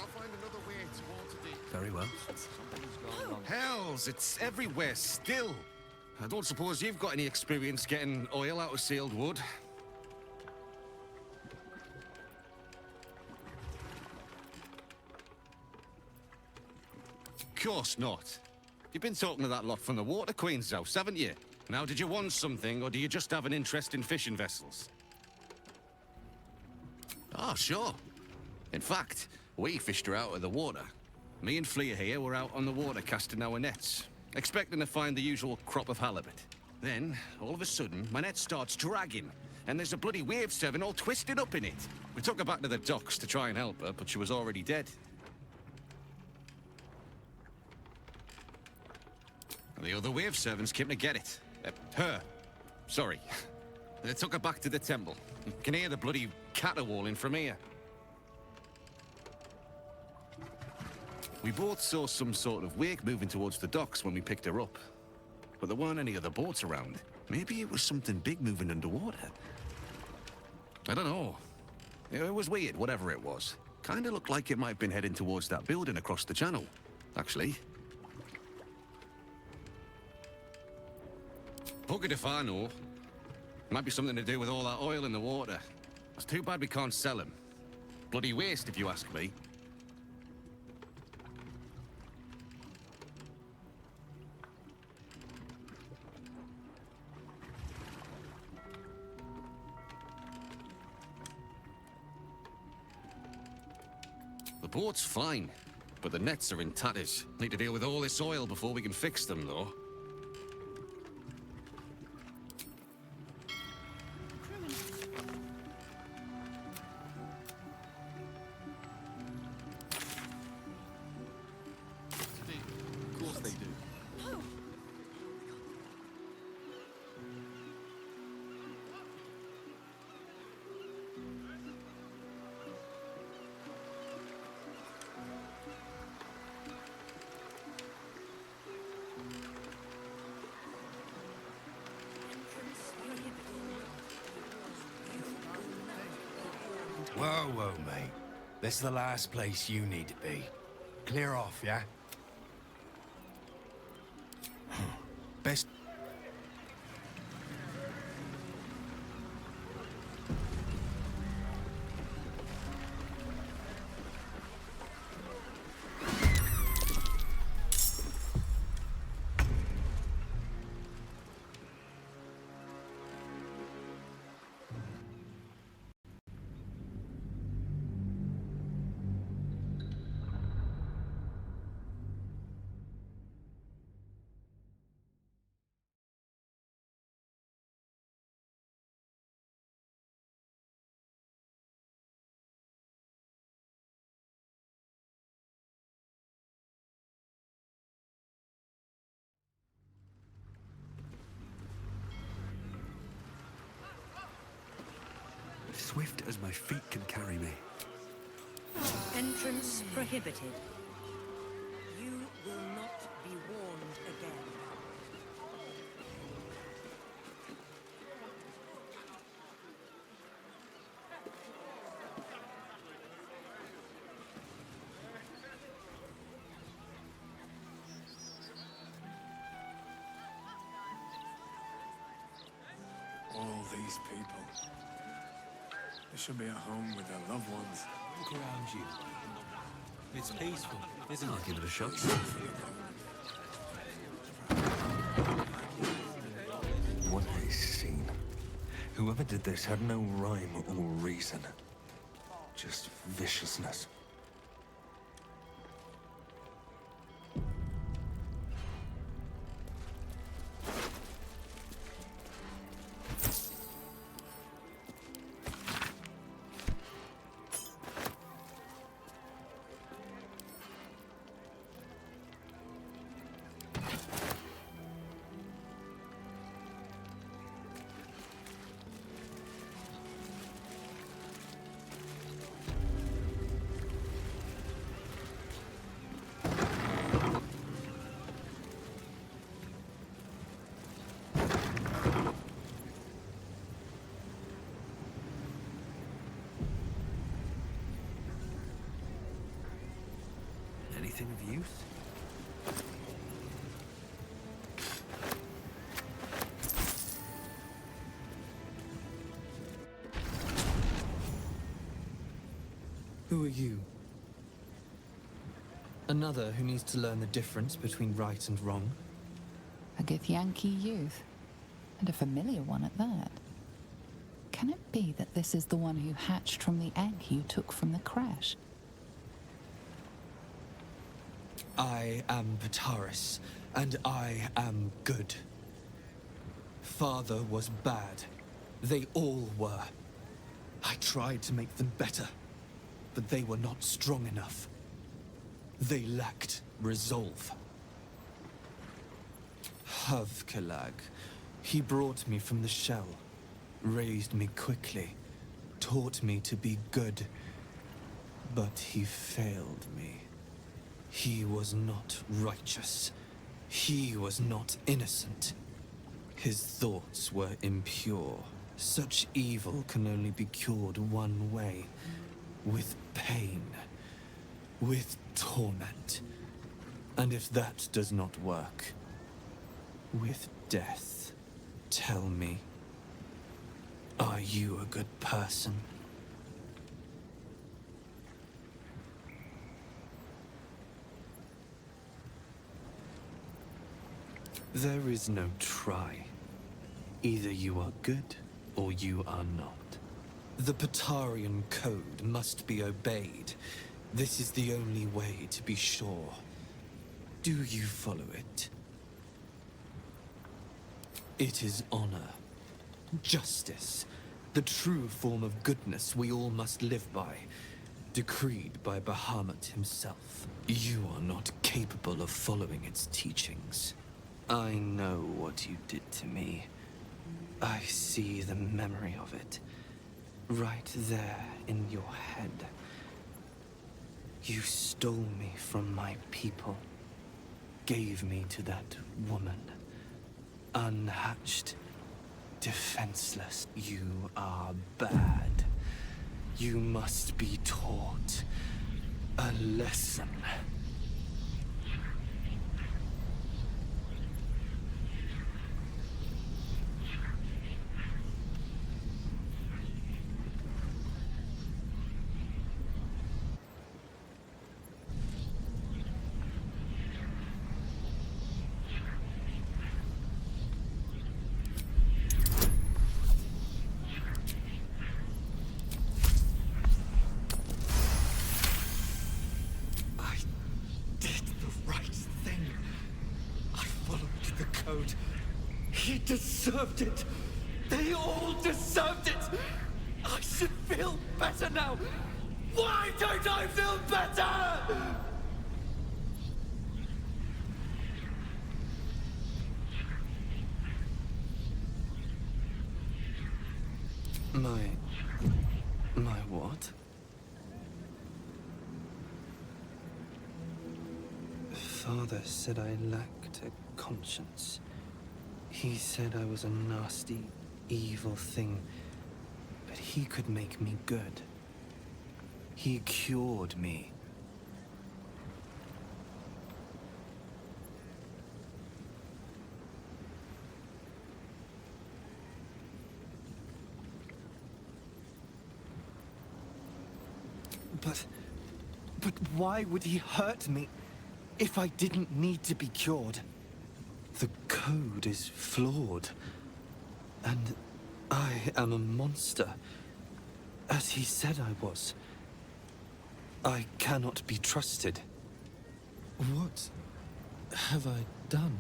I'll find another way towards the... Very well. Something's going on. Hells, it's everywhere still. I don't suppose you've got any experience getting oil out of sealed wood. Of course not. You've been talking to that lot from the Water Queen's house, haven't you? Now, did you want something, or do you just have an interest in fishing vessels? Oh, sure. In fact, we fished her out of the water. Me and Flea here were out on the water casting our nets, expecting to find the usual crop of halibut. Then, all of a sudden, my net starts dragging, and there's a bloody wave serving all twisted up in it. We took her back to the docks to try and help her, but she was already dead. The other wave servants came to get it. Her. Sorry. They took her back to the temple. You can hear the bloody caterwauling from here. We both saw some sort of wake moving towards the docks when we picked her up. But there weren't any other boats around. Maybe it was something big moving underwater. I don't know. It was weird, whatever it was. Kinda looked like it might have been heading towards that building across the channel, actually. Buggered if I know. Might be something to do with all that oil in the water. It's too bad we can't sell him. Bloody waste, if you ask me. The boat's fine, but the nets are in tatters. Need to deal with all this oil before we can fix them, though. Whoa, whoa, mate. This is the last place you need to be. Clear off, yeah? Best... Swift as my feet can carry me. Entrance prohibited. You will not be warned again. All these people. They should be at home with their loved ones. Look around you. It's peaceful, isn't I'll it? give it a shot. What a scene. Whoever did this had no rhyme or reason. Just viciousness. of youth? Who are you? Another who needs to learn the difference between right and wrong? A Githyanki youth, and a familiar one at that. Can it be that this is the one who hatched from the egg you took from the crash? I am Pataris, and I am good. Father was bad. They all were. I tried to make them better, but they were not strong enough. They lacked resolve. Havkalag, he brought me from the shell, raised me quickly, taught me to be good, but he failed me. He was not righteous. He was not innocent. His thoughts were impure. Such evil can only be cured one way, with pain, with torment. And if that does not work, with death. Tell me, are you a good person? There is no try. Either you are good, or you are not. The Patarian code must be obeyed. This is the only way to be sure. Do you follow it? It is honor, justice, the true form of goodness we all must live by, decreed by Bahamut himself. You are not capable of following its teachings. I know what you did to me. I see the memory of it, right there in your head. You stole me from my people, gave me to that woman. Unhatched, defenseless. You are bad. You must be taught a lesson. He deserved it. They all deserved it. I should feel better now. Why don't I feel better? My what? Father said I lacked a conscience. He said I was a nasty, evil thing, but he could make me good. He cured me. But why would he hurt me if I didn't need to be cured? The code is flawed, and I am a monster, as he said I was. I cannot be trusted. What have I done?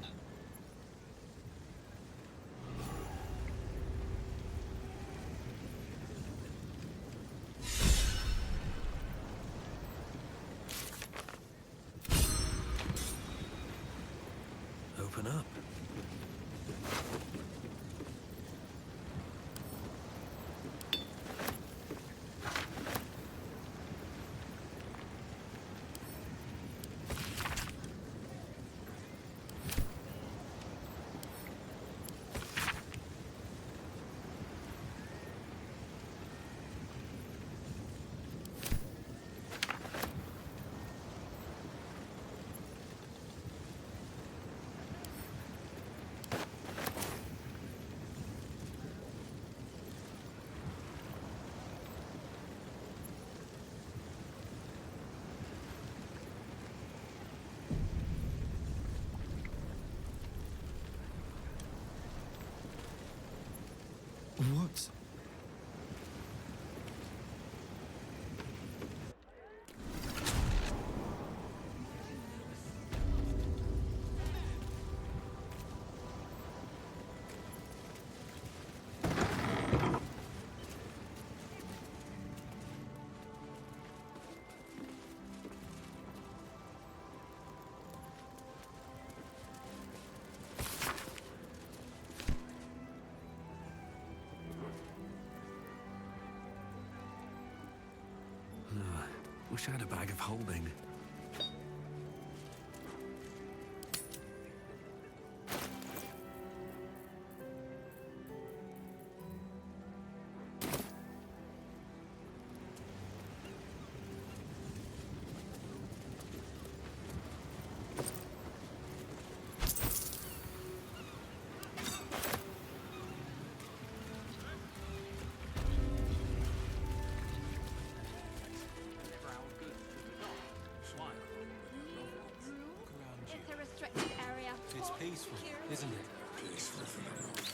Open up. wish I had a bag of holding. It's a restricted area. It's peaceful, isn't it? Peaceful for the moment.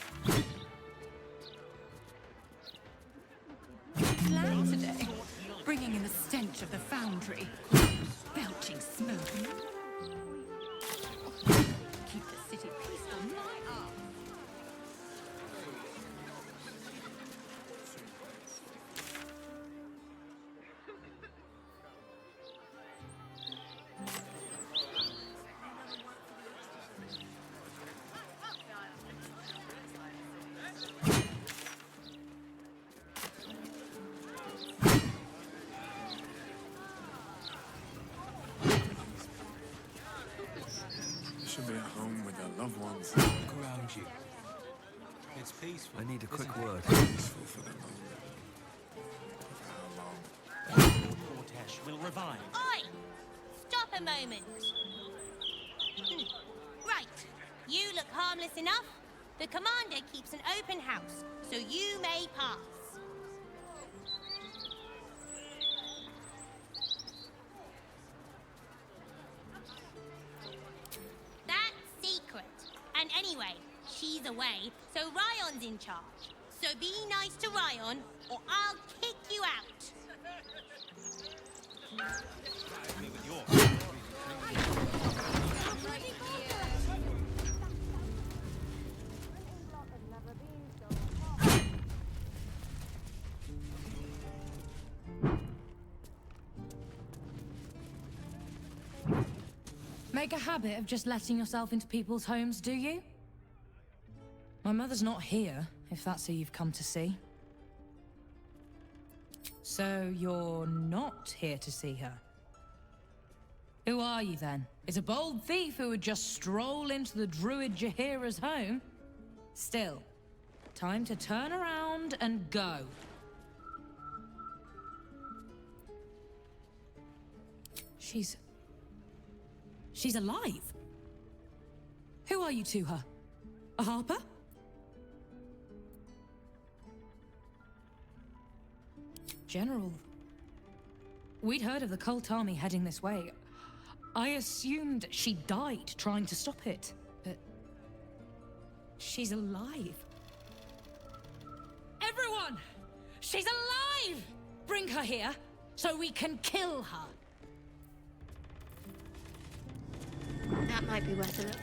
Flag today, bringing in the stench of the foundry. Belching smoke. Keep the city peaceful, my arse. They should be at home with their loved ones. Look around you. It's peaceful. I need a quick word. Peaceful for the moment. For how long? Cortesh will revive. Oi! Stop a moment. Right. You look harmless enough. The commander keeps an open house, so you may pass. That's secret. And anyway, she's away, so Ryon's in charge. So be nice to Ryon, or I'll kick you out. Me with yours. Make a habit of just letting yourself into people's homes, do you? My mother's not here, if that's who you've come to see. So you're not here to see her? Who are you then? Is a bold thief who would just stroll into the druid Jaheira's home? Still, time to turn around and go. She's alive. Who are you to her? A harper? General, we'd heard of the cult army heading this way. I assumed she died trying to stop it, but she's alive. Everyone! She's alive! Bring her here so we can kill her. That might be worth a look.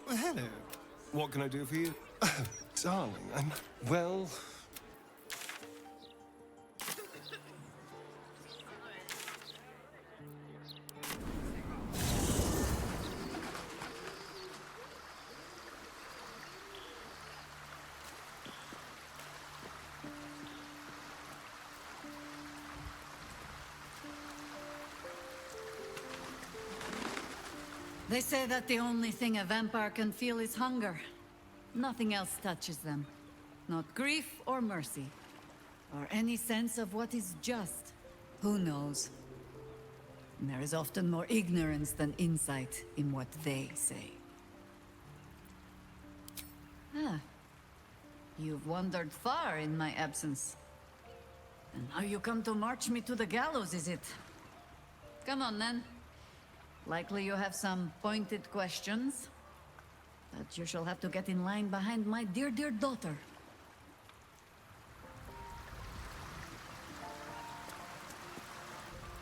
Well, hello. What can I do for you? Darling, well... They say that the only thing a vampire can feel is hunger. Nothing else touches them. Not grief or mercy. Or any sense of what is just. Who knows? And there is often more ignorance than insight in what they say. Ah. You've wandered far in my absence. And now you come to march me to the gallows, is it? Come on, then. Likely you have some pointed questions. But you shall have to get in line behind my dear, dear daughter.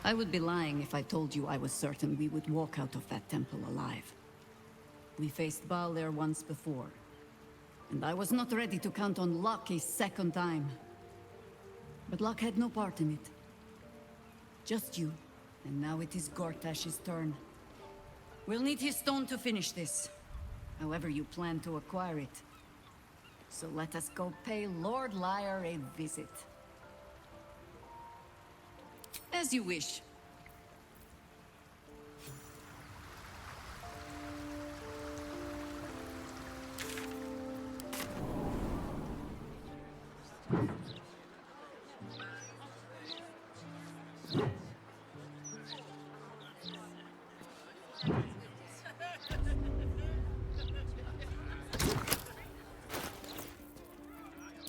I would be lying if I told you I was certain we would walk out of that temple alive. We faced Baal there once before, and I was not ready to count on luck a second time. But luck had no part in it. Just you, and now it is Gortash's turn. We'll need his stone to finish this, however you plan to acquire it. So let us go pay Lord Lyre a visit. As you wish.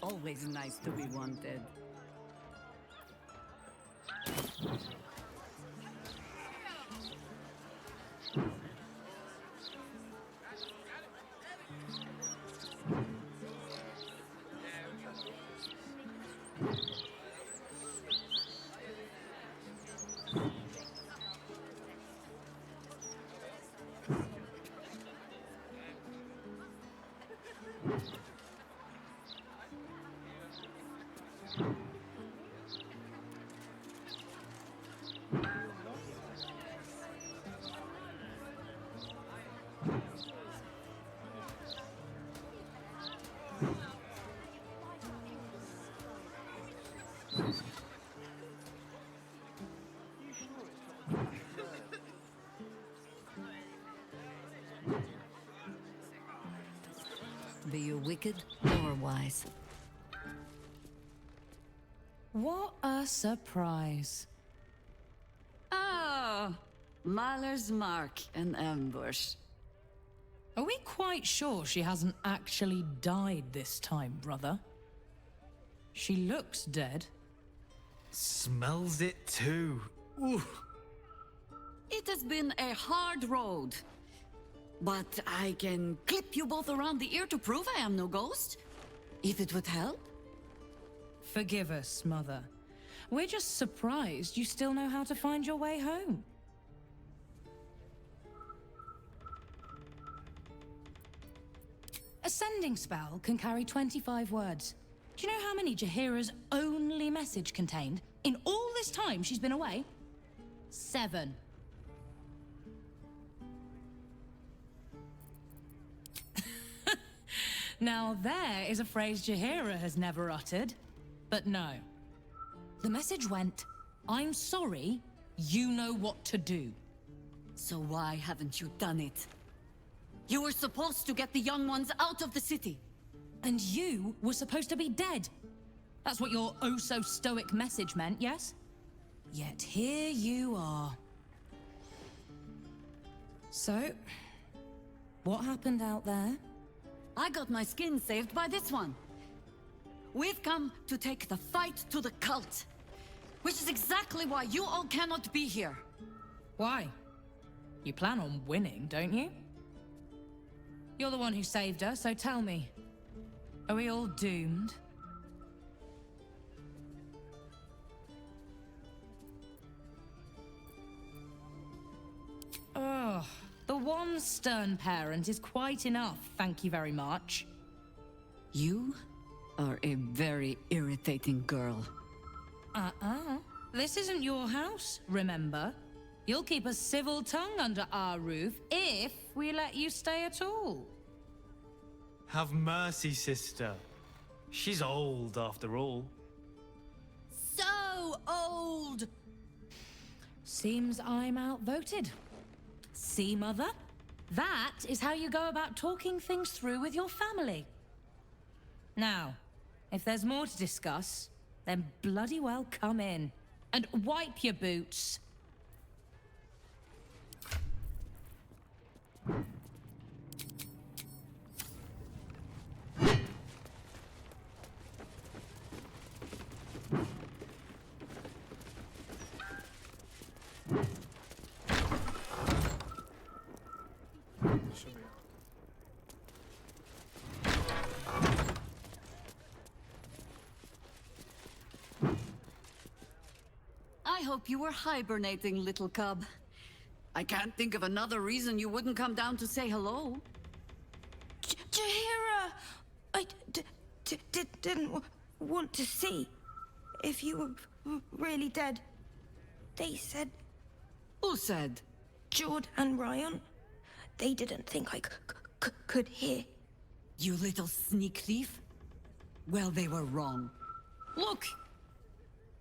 Always nice to be wanted. Be you wicked or wise? What a surprise. Ah, Mahler's mark, an ambush. Are we quite sure she hasn't actually died this time, brother? She looks dead. Smells it too. Ooh. It has been a hard road. But I can clip you both around the ear to prove I am no ghost. If it would help. Forgive us, Mother. We're just surprised you still know how to find your way home. A sending spell can carry 25 words. Do you know how many Jaheira's only message contained? In all this time she's been away? 7. Now there is a phrase Jaheira has never uttered. But no. The message went, I'm sorry, you know what to do. So why haven't you done it? You were supposed to get the young ones out of the city. And you were supposed to be dead. That's what your oh-so-stoic message meant, yes? Yet here you are. So, what happened out there? I got my skin saved by this one. We've come to take the fight to the cult. Which is exactly why you all cannot be here. Why? You plan on winning, don't you? You're the one who saved her, so tell me. Are we all doomed? Oh, the one stern parent is quite enough, thank you very much. You are a very irritating girl. This isn't your house, remember? You'll keep a civil tongue under our roof if we let you stay at all. Have mercy, sister. She's old, after all. So old! Seems I'm outvoted. See, Mother? That is how you go about talking things through with your family. Now, if there's more to discuss, then bloody well come in. And wipe your boots. I hope you were hibernating, little cub. I can't think of another reason you wouldn't come down to say hello. Jahira! I didn't want to see if you were really dead. They said... Who said? Jord and Ryan. They didn't think I could hear. You little sneak thief? Well, they were wrong. Look!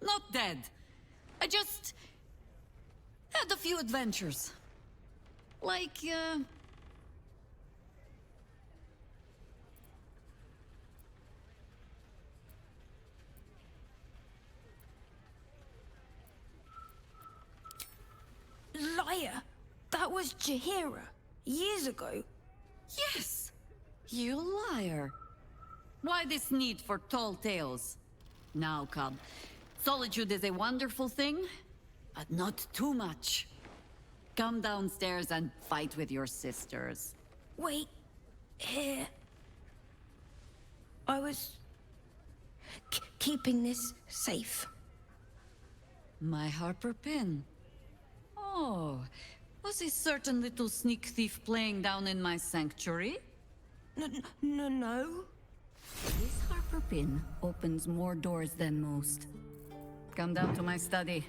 Not dead. I just... had a few adventures. Like, Liar! That was Jahira. Years ago. Yes! You liar. Why this need for tall tales? Now, cub. Solitude is a wonderful thing, but not too much. Come downstairs and fight with your sisters. Wait. Here. I was... keeping this safe. My Harper pin. Oh, was a certain little sneak thief playing down in my sanctuary? No. This Harper pin opens more doors than most. Come down to my study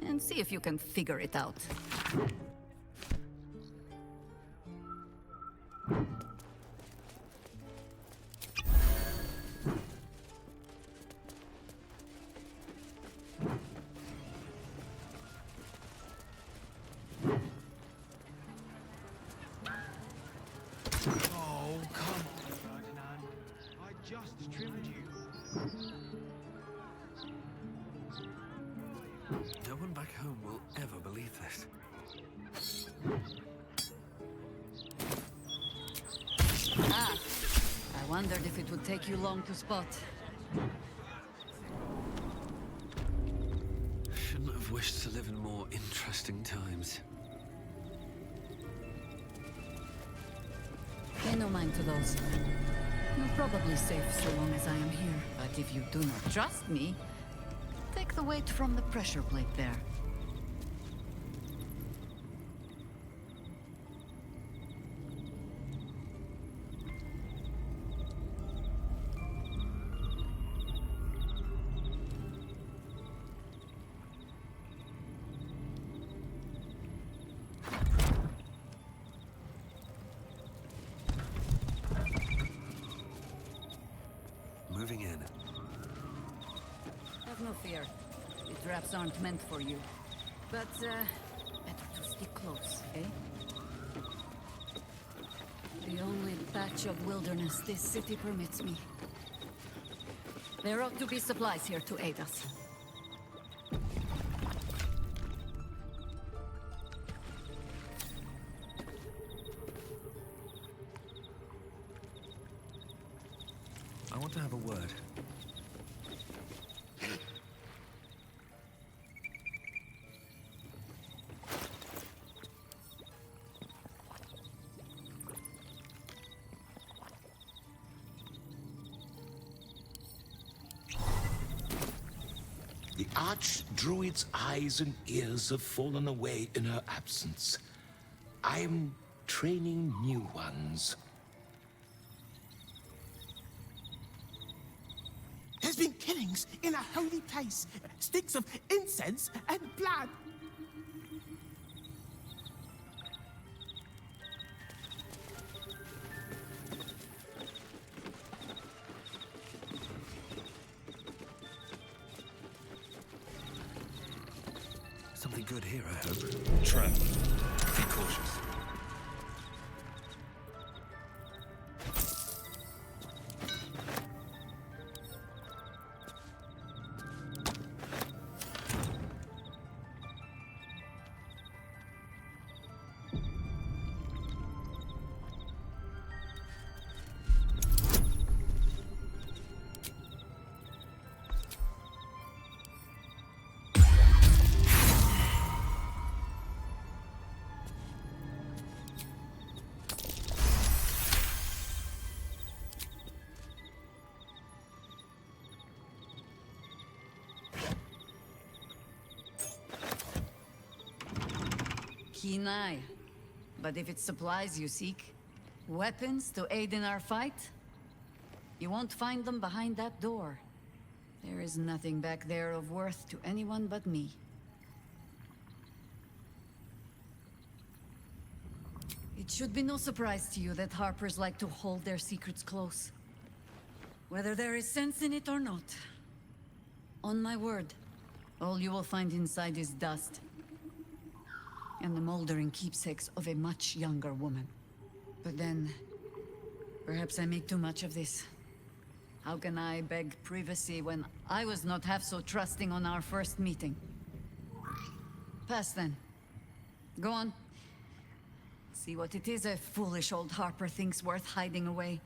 and see if you can figure it out. Oh, come on, Ferdinand. I just trimmed you. No one back home will ever believe this. Ah, I wondered if it would take you long to spot. Shouldn't have wished to live in more interesting times. Pay no mind to those. You're probably safe so long as I am here. But if you do not trust me, take the weight from the pressure plate there. Moving in. Have no fear. The traps aren't meant for you. But, better to stick close, eh? The only patch of wilderness this city permits me. There ought to be supplies here to aid us. I want to have a word. The Archdruid's eyes and ears have fallen away in her absence. I'm training new ones. There's been killings in a holy place. Sticks of incense and blood. Something good here, I hope. Trap. Be cautious. keen eye. But if it's supplies you seek, weapons to aid in our fight, you won't find them behind that door. There is nothing back there of worth to anyone but me. It should be no surprise to you that Harpers like to hold their secrets close. Whether there is sense in it or not. On my word, all you will find inside is dust. And the moldering keepsakes of a much younger woman. But then, perhaps I make too much of this. How can I beg privacy when I was not half so trusting on our first meeting? Pass then. Go on. See what it is a foolish old Harper thinks worth hiding away.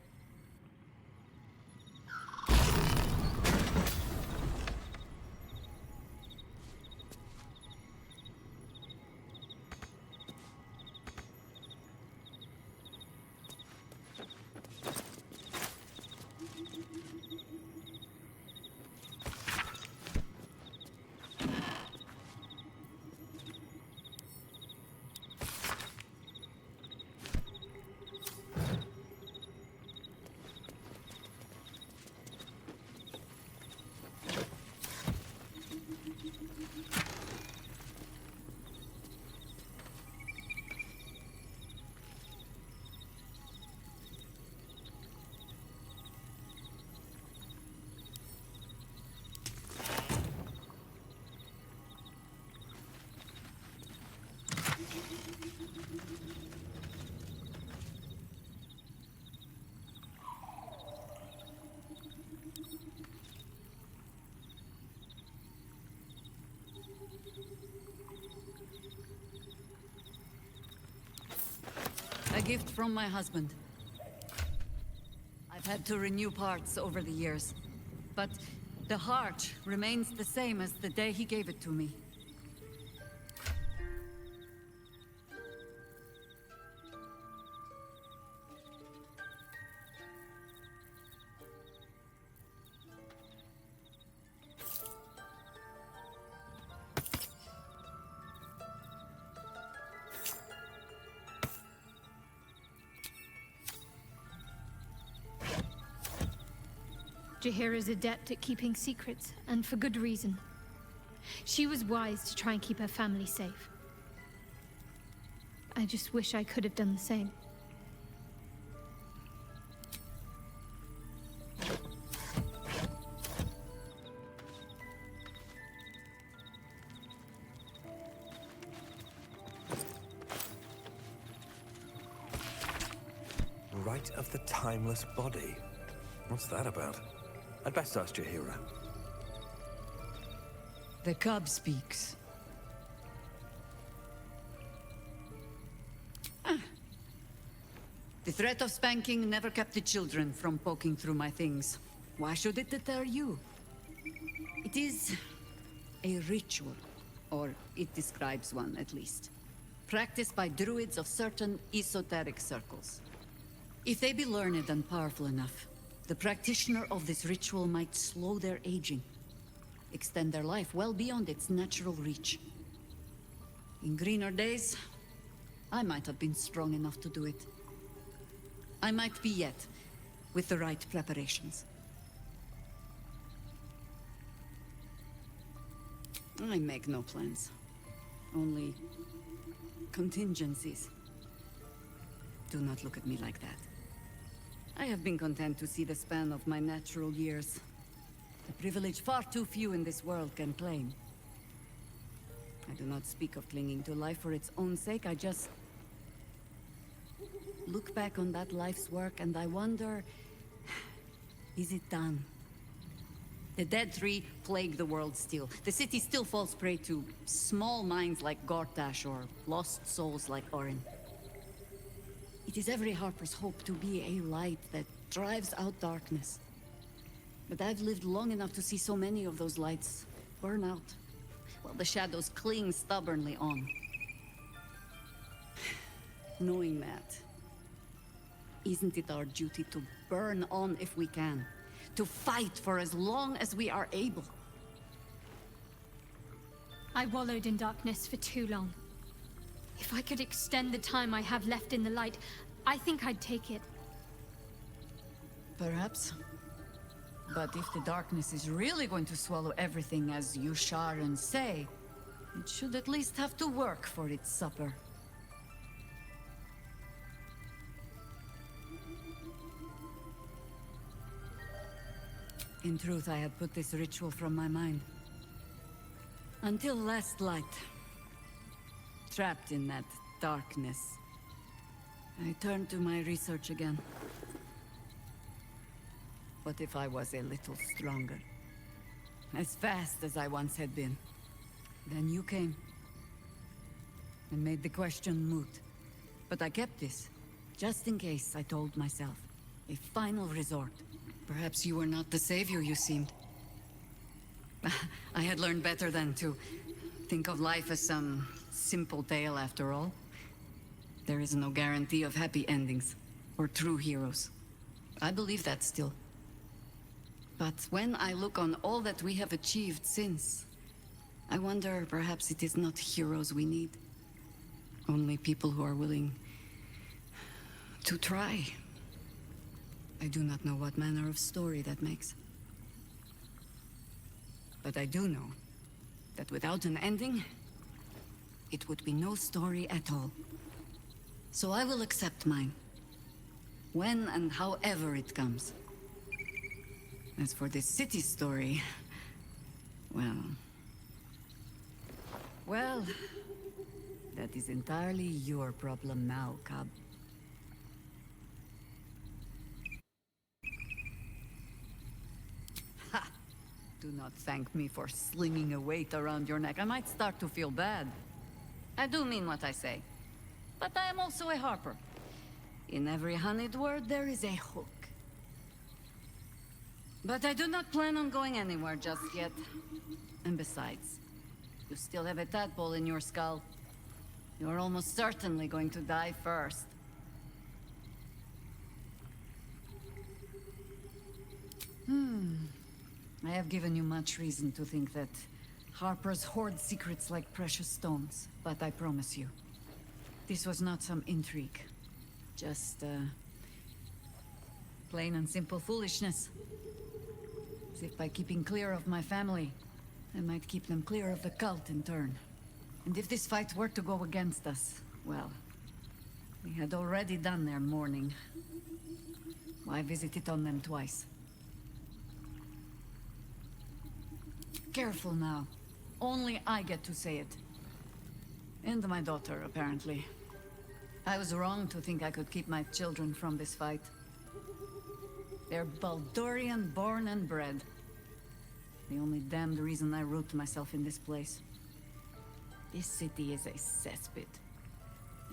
A gift from my husband. I've had to renew parts over the years, but the heart remains the same as the day he gave it to me. Jaheira's adept at keeping secrets, and for good reason. She was wise to try and keep her family safe. I just wish I could have done the same. Rite of the Timeless Body. What's that about? I'd best ask Jaheira. The cub speaks. The threat of spanking never kept the children from poking through my things. Why should it deter you? It is a ritual, or it describes one at least, practiced by druids of certain esoteric circles. If they be learned and powerful enough, the practitioner of this ritual might slow their aging, extend their life well beyond its natural reach. In greener days, I might have been strong enough to do it. I might be yet, with the right preparations. I make no plans, only contingencies. Do not look at me like that. I have been content to see the span of my natural years. A privilege far too few in this world can claim. I do not speak of clinging to life for its own sake, I just look back on that life's work and I wonder, is it done? The Dead Three plague the world still. The city still falls prey to small minds like Gortash or lost souls like Orin. It is every Harper's hope to be a light that drives out darkness. But I've lived long enough to see so many of those lights burn out, while the shadows cling stubbornly on. Knowing that, isn't it our duty to burn on if we can? To fight for as long as we are able? I wallowed in darkness for too long. If I could extend the time I have left in the light, I think I'd take it. Perhaps. But if the darkness is really going to swallow everything as you Sharan say, it should at least have to work for its supper. In truth, I had put this ritual from my mind. Until last light. Trapped in that darkness. I turned to my research again. What if I was a little stronger? As fast as I once had been. Then you came. And made the question moot. But I kept this. Just in case, I told myself. A final resort. Perhaps you were not the savior you seemed. I had learned better than to think of life as some simple tale after all. There is no guarantee of happy endings, or true heroes. I believe that still. But when I look on all that we have achieved since, I wonder perhaps it is not heroes we need. Only people who are willing to try. I do not know what manner of story that makes. But I do know that without an ending, it would be no story at all. So I will accept mine. When and however it comes. As for this city story, well... Well, that is entirely your problem now, Cub. Ha! Do not thank me for slinging a weight around your neck. I might start to feel bad. I do mean what I say. But I am also a harper. In every honeyed word, there is a hook. But I do not plan on going anywhere just yet. And besides, you still have a tadpole in your skull. You're almost certainly going to die first. I have given you much reason to think that harpers hoard secrets like precious stones, but I promise you, this was not some intrigue. Just, plain and simple foolishness. As if by keeping clear of my family, I might keep them clear of the cult in turn. And if this fight were to go against us, well, we had already done their mourning. Why visit it on them twice? Careful now. Only I get to say it. And my daughter, apparently. I was wrong to think I could keep my children from this fight. They're Baldurian born and bred. The only damned reason I root myself in this place. This city is a cesspit.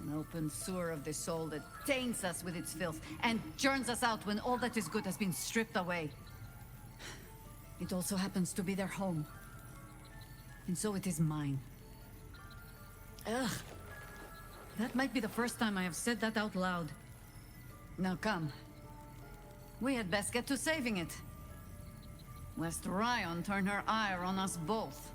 An open sewer of the soul that taints us with its filth and churns us out when all that is good has been stripped away. It also happens to be their home. And so it is mine. Ugh. That might be the first time I have said that out loud. Now come. We had best get to saving it. Lest Ryan turn her ire on us both.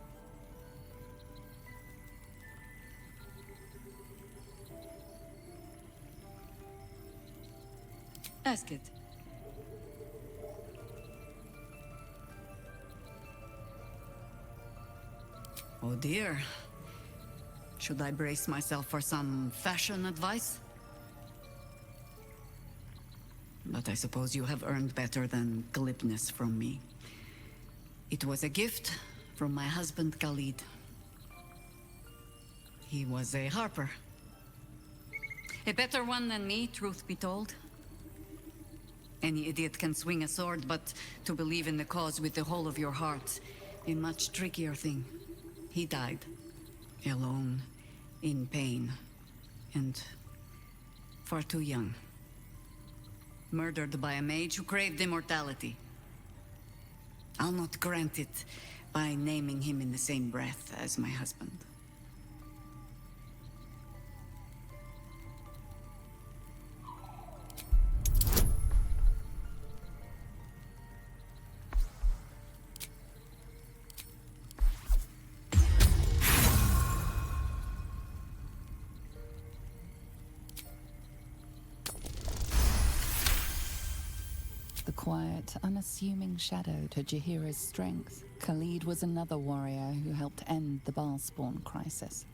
Ask it. Oh dear. Should I brace myself for some fashion advice? But I suppose you have earned better than glibness from me. It was a gift from my husband Khalid. He was a harper. A better one than me, truth be told. Any idiot can swing a sword, but to believe in the cause with the whole of your heart, a much trickier thing. He died. Alone. In pain. And far too young. Murdered by a mage who craved immortality. I'll not grant it by naming him in the same breath as my husband. quiet, unassuming shadow to Jaheira's strength, Khalid was another warrior who helped end the Balspawn crisis.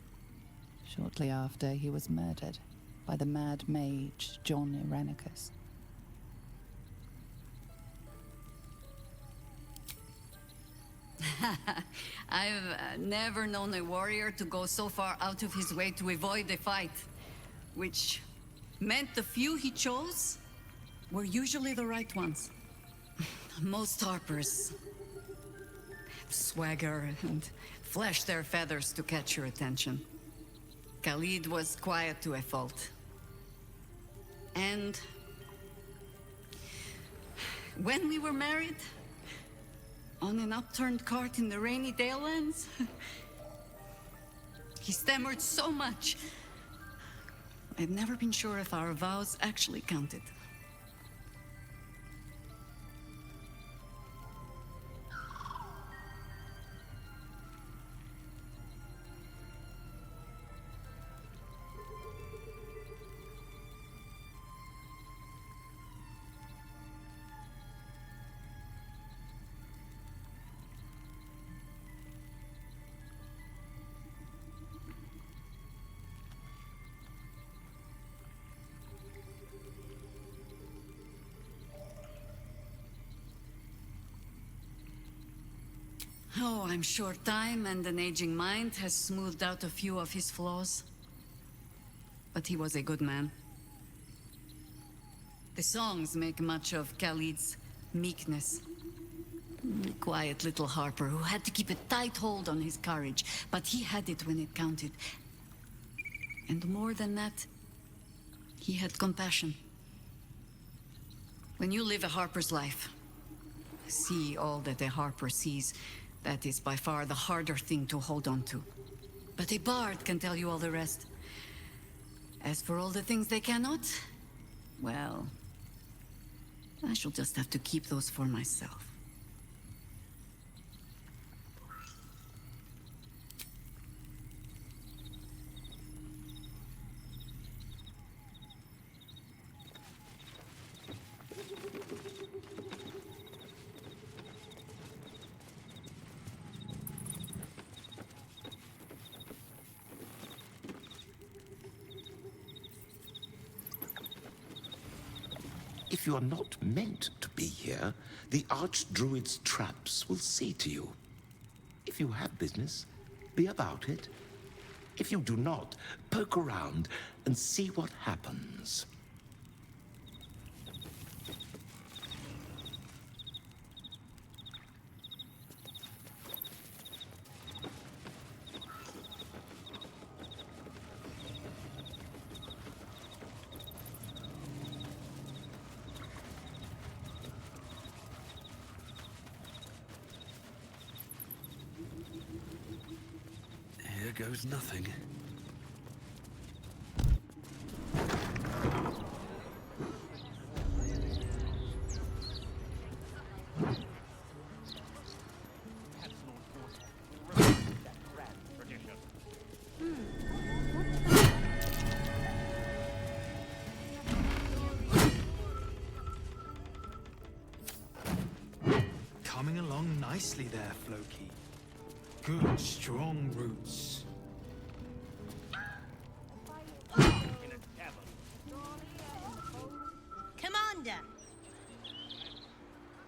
Shortly after, he was murdered by the mad mage John Irenicus. I've never known a warrior to go so far out of his way to avoid a fight, which meant the few he chose were usually the right ones. Most harpers swagger and flash their feathers to catch your attention. Khalid was quiet to a fault. And when we were married, on an upturned cart in the rainy Dalelands, he stammered so much. I'd never been sure if our vows actually counted. Oh, I'm sure time and an aging mind has smoothed out a few of his flaws. But he was a good man. The songs make much of Khalid's meekness. A quiet little harper who had to keep a tight hold on his courage, but he had it when it counted. And more than that, he had compassion. When you live a harper's life, see all that a harper sees, that is by far the harder thing to hold on to. But a bard can tell you all the rest. As for all the things they cannot, well, I shall just have to keep those for myself. If you are not meant to be here, the Archdruid's traps will say to you. If you have business, be about it. If you do not, poke around and see what happens. Here goes nothing. Coming along nicely there, Floki. Good, strong roots. Commander!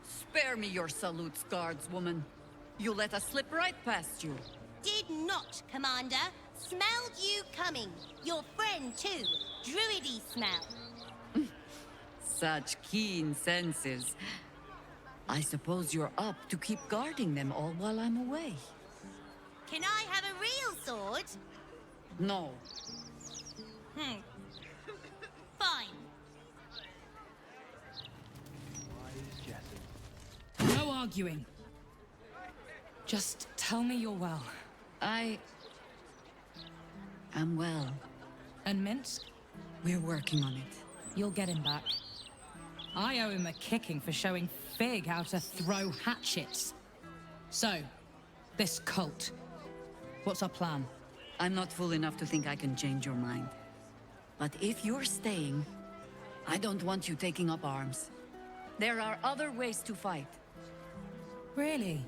Spare me your salutes, guardswoman. You let us slip right past you. Did not, Commander. Smelled you coming. Your friend, too. Druidy smell. Such keen senses. I suppose you're up to keep guarding them all while I'm away. Can I have a real sword? No. Fine. No arguing. Just tell me you're well. I am well. And Minsk? We're working on it. You'll get him back. I owe him a kicking for showing Fig how to throw hatchets. So, this cult. What's our plan? I'm not fool enough to think I can change your mind. But if you're staying, I don't want you taking up arms. There are other ways to fight. Really?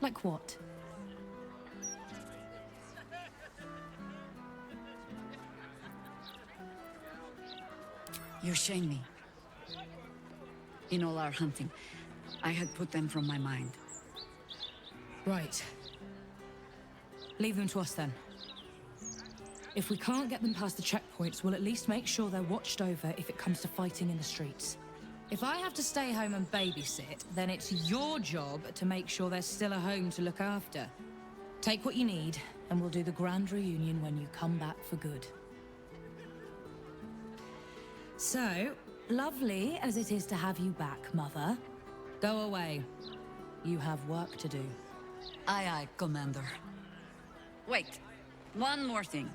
Like what? You shame me. In all our hunting, I had put them from my mind. Right. Leave them to us then. If we can't get them past the checkpoints, we'll at least make sure they're watched over if it comes to fighting in the streets. If I have to stay home and babysit, then it's your job to make sure there's still a home to look after. Take what you need, and we'll do the grand reunion when you come back for good. So, lovely as it is to have you back, Mother, go away. You have work to do. Aye, aye, Commander. Wait, one more thing.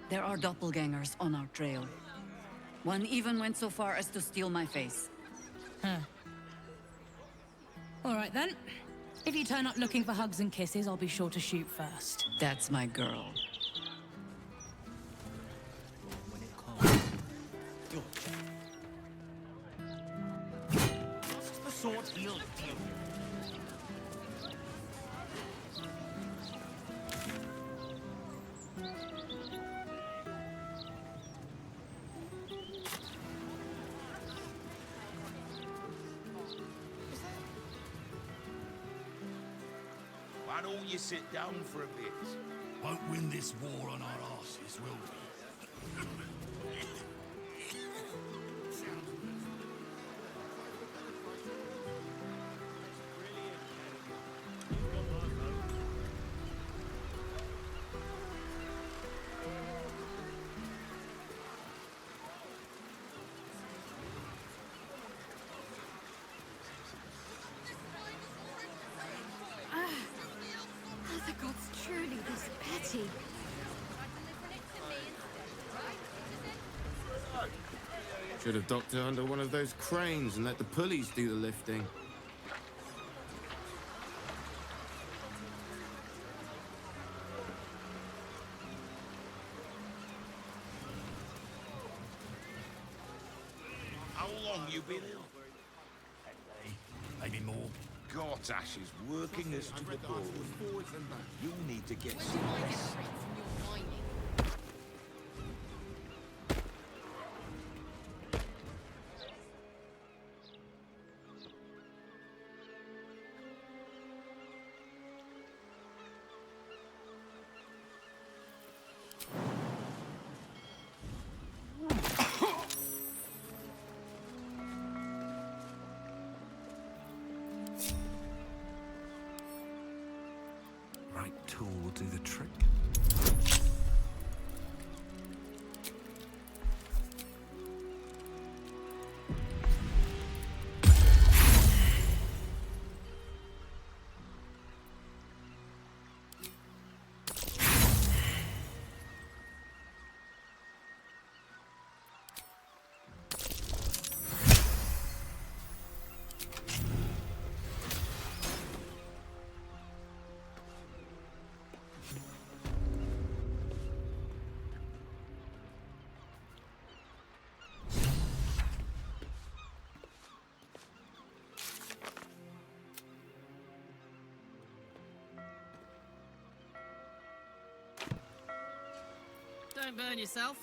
There are doppelgangers on our trail. One even went so far as to steal my face. Huh. All right then. If you turn up looking for hugs and kisses, I'll be sure to shoot first. That's my girl. Just the sort he'll deal with. Why don't you sit down for a bit? Won't win this war on our asses, will we? Are the gods truly this petty? Should have docked her under one of those cranes and let the pulleys do the lifting. How long you been ill? Maybe more. Gortash is working us to the bone. You need to get some rest. Right tool will do the trick. Don't burn yourself.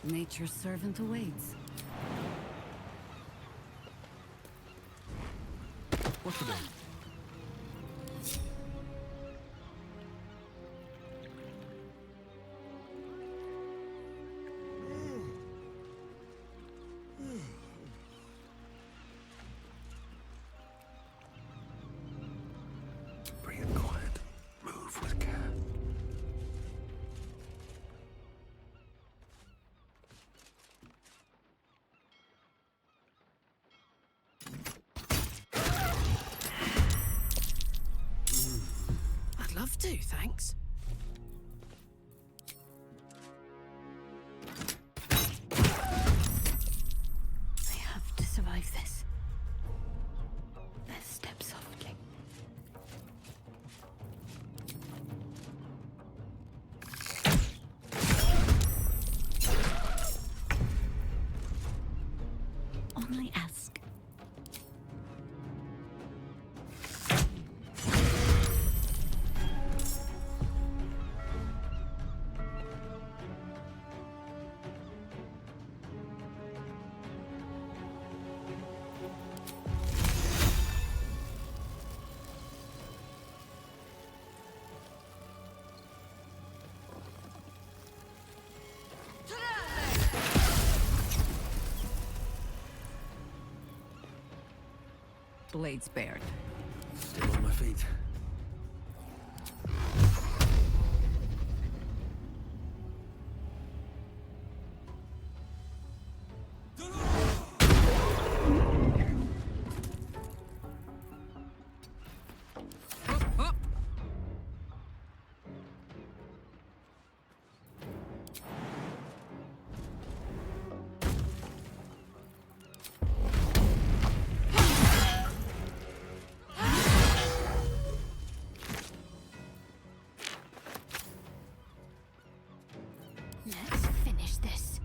Nature's servant awaits. What you doing? Bring it quiet. Move with care. I'd love to, thanks. I have to blade spared. Still on my feet. Let's finish this.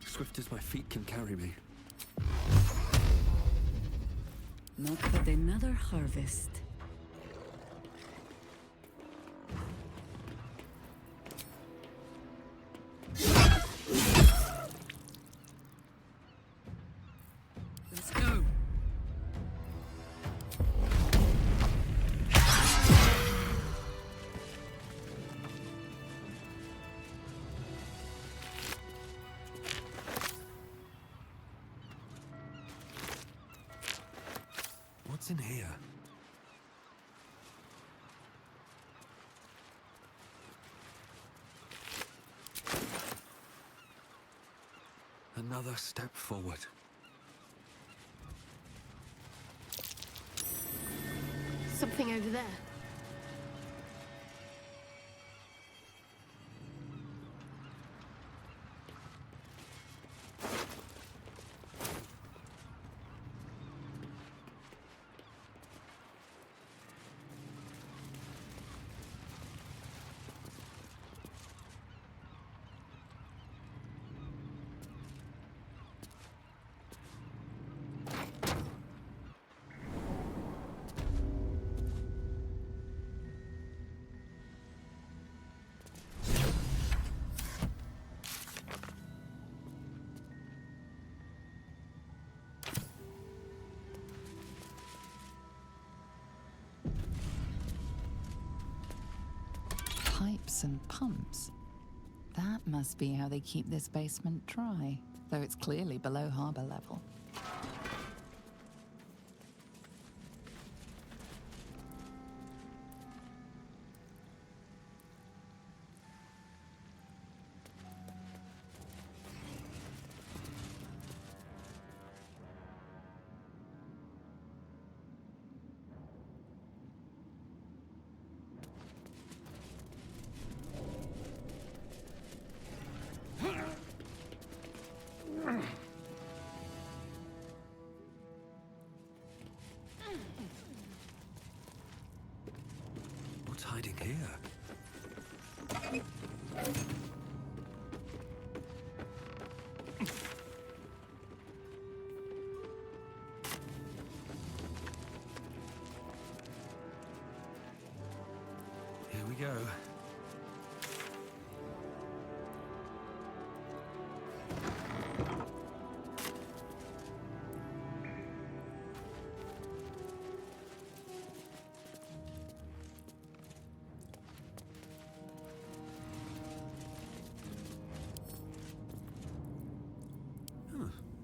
Swift as my feet can carry me. Not but another harvest. Let's go. What's in here? Another step forward. Something over there. Pipes and pumps. That must be how they keep this basement dry, though it's clearly below harbor level. What's hiding here? Here we go.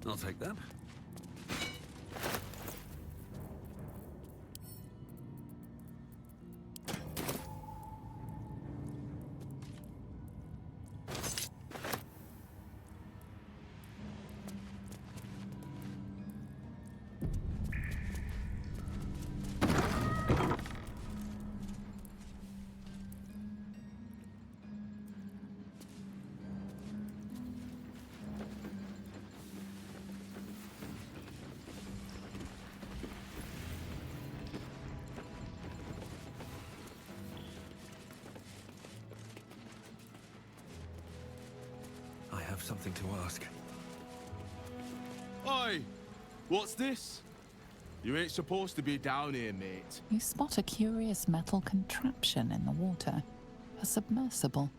I'll take that. I have something to ask. Oi! What's this? You ain't supposed to be down here, mate. You spot a curious metal contraption in the water. A submersible.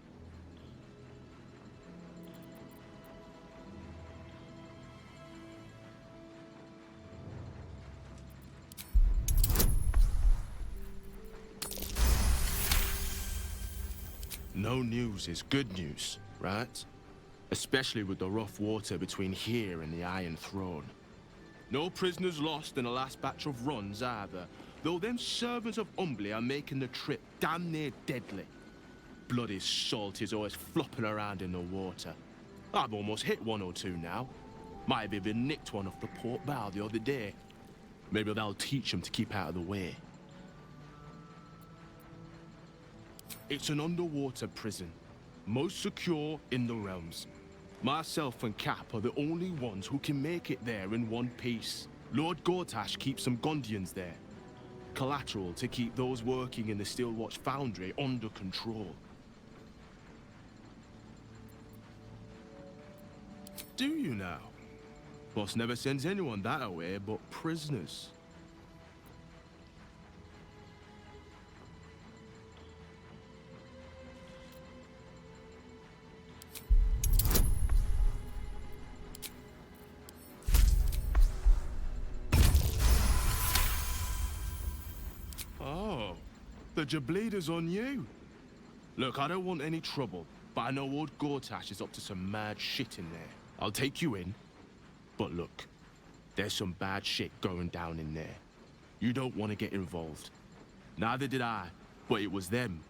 No news is good news, right? Especially with the rough water between here and the Iron Throne. No prisoners lost in the last batch of runs either, though them servants of Umbly are making the trip damn near deadly. Bloody salt is always flopping around in the water. I've almost hit one or two now. Might have even nicked one off the port bow the other day. Maybe that'll teach them to keep out of the way. It's an underwater prison, most secure in the realms. Myself and Cap are the only ones who can make it there in one piece. Lord Gortash keeps some Gondians there. Collateral to keep those working in the Steelwatch Foundry under control. Do you now? Boss never sends anyone that away but prisoners. Oh, the Jableeder's on you. Look, I don't want any trouble, but I know old Gortash is up to some mad shit in there. I'll take you in, but look, there's some bad shit going down in there. You don't want to get involved. Neither did I, but it was them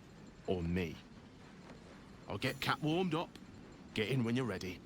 or me. I'll get Cap warmed up. Get in when you're ready.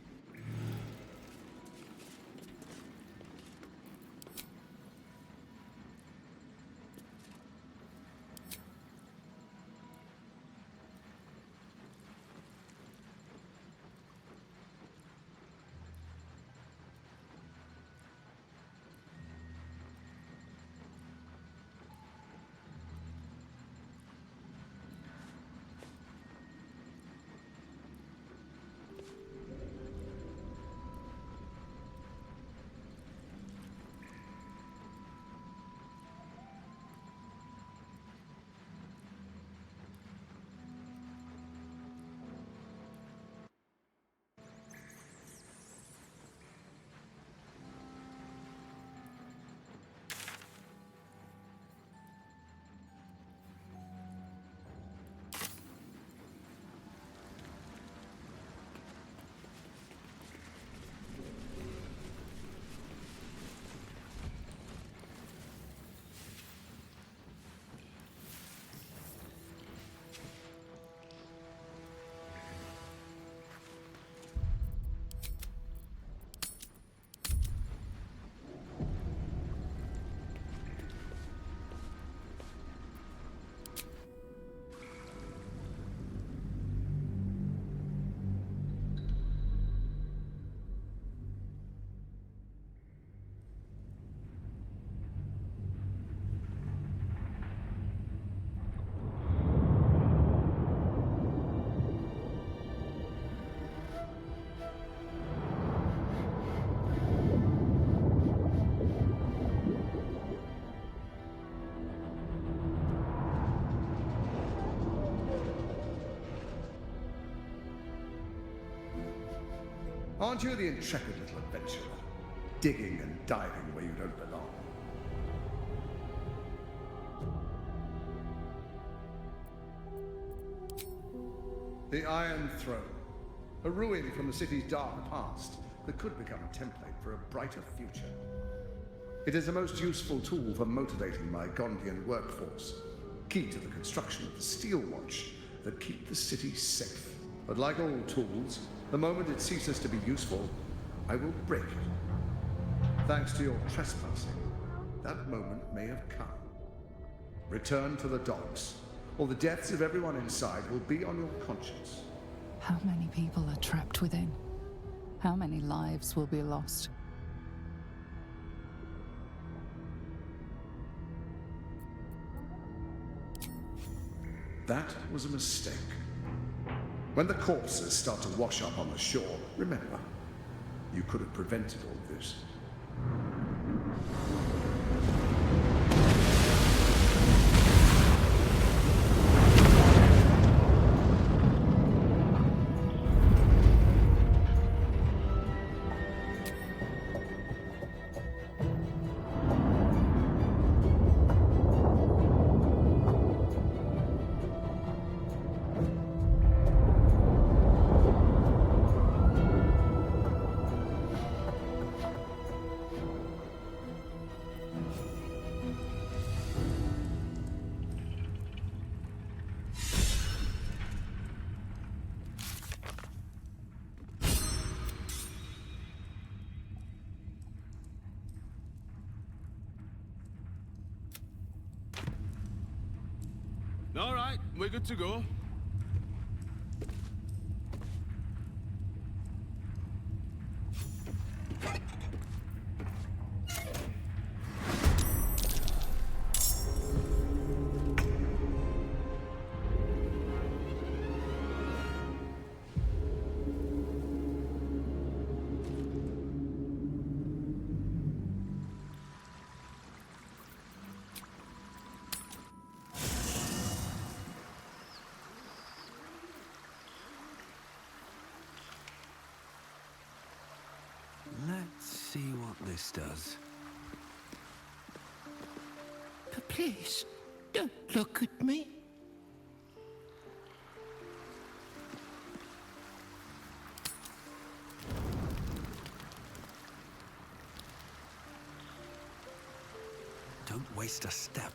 Aren't you the intrepid little adventurer, digging and diving where you don't belong? The Iron Throne, a ruin from the city's dark past that could become a template for a brighter future. It is a most useful tool for motivating my Gondian workforce, key to the construction of the Steelwatch that keep the city safe. But like all tools, the moment it ceases to be useful, I will break it. Thanks to your trespassing, that moment may have come. Return to the docks, or the deaths of everyone inside will be on your conscience. How many people are trapped within? How many lives will be lost? That was a mistake. When the corpses start to wash up on the shore, remember, you could have prevented all this. we're good to go. Let's see what this does. But please, don't look at me. Don't waste a step.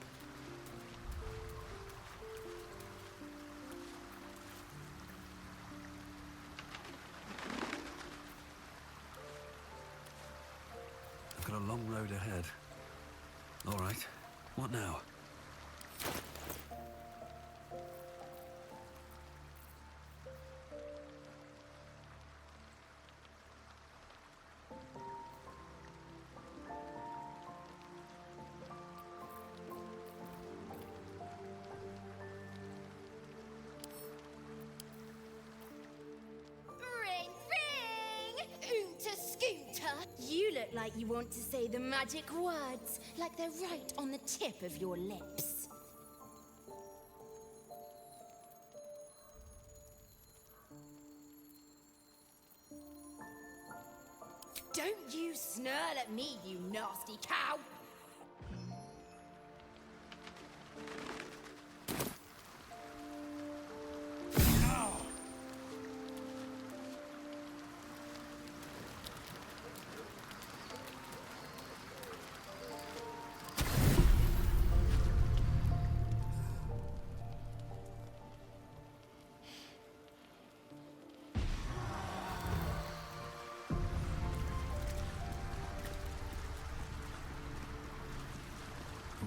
I've got a long road ahead. All right, what now? Ring, ring! Oonta Scooter! You look like you want to say the magic words, like they're right on the tip of your lips. Don't you snarl at me, you nasty cow!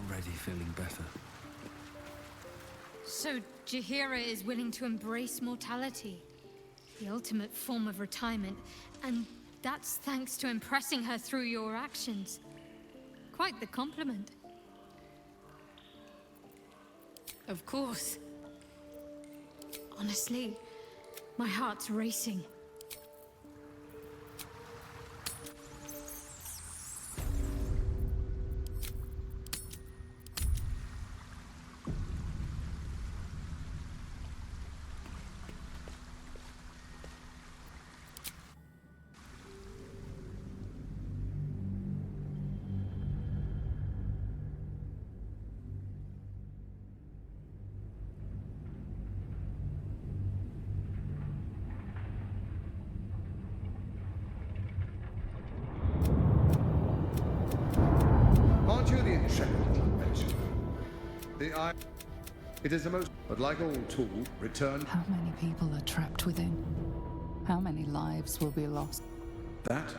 Already feeling better. So Jaheira is willing to embrace mortality, the ultimate form of retirement, and that's thanks to impressing her through your actions. Quite the compliment. Of course. Honestly, my heart's racing. Aren't you the intrepid little adventurer? The eye... It is the most... But like all tool, return... How many people are trapped within? How many lives will be lost? That...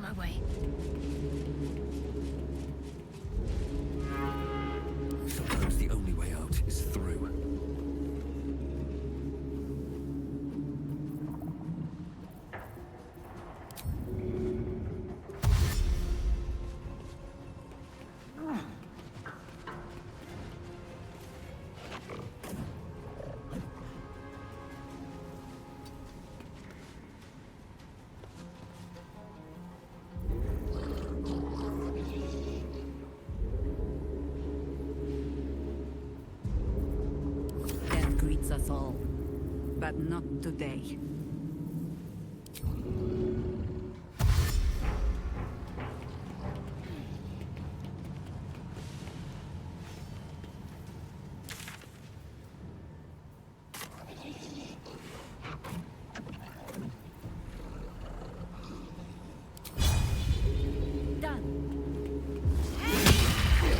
my way. Sometimes the only way out is through. Death greets us all, but not today.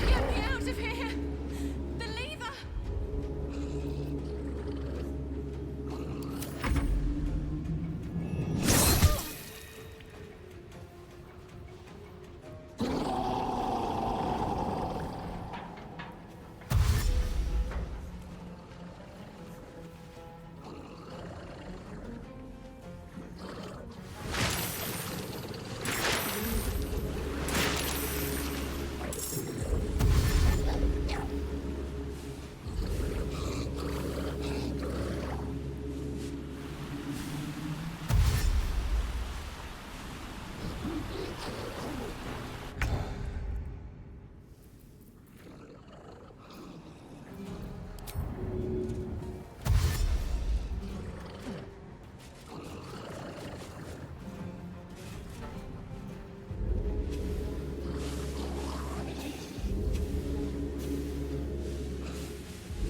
Get me out of here! The lever!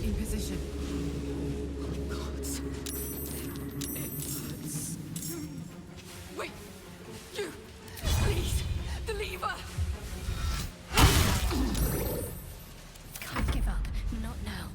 In position. God. It hurts. Wait! You! Please! The lever! Can't give up. Not now.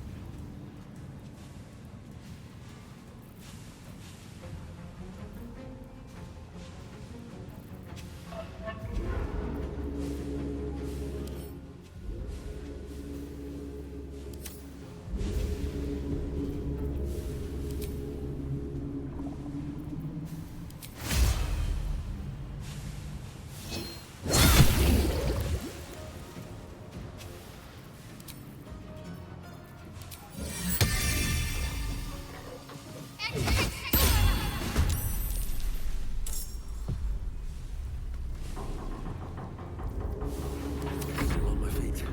Still on my feet.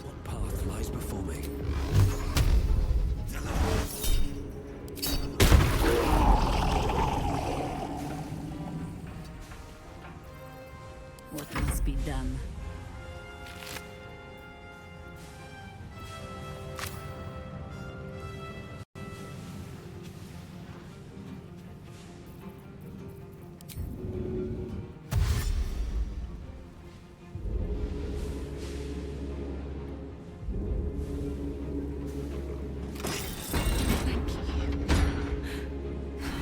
What path lies before me? What must be done?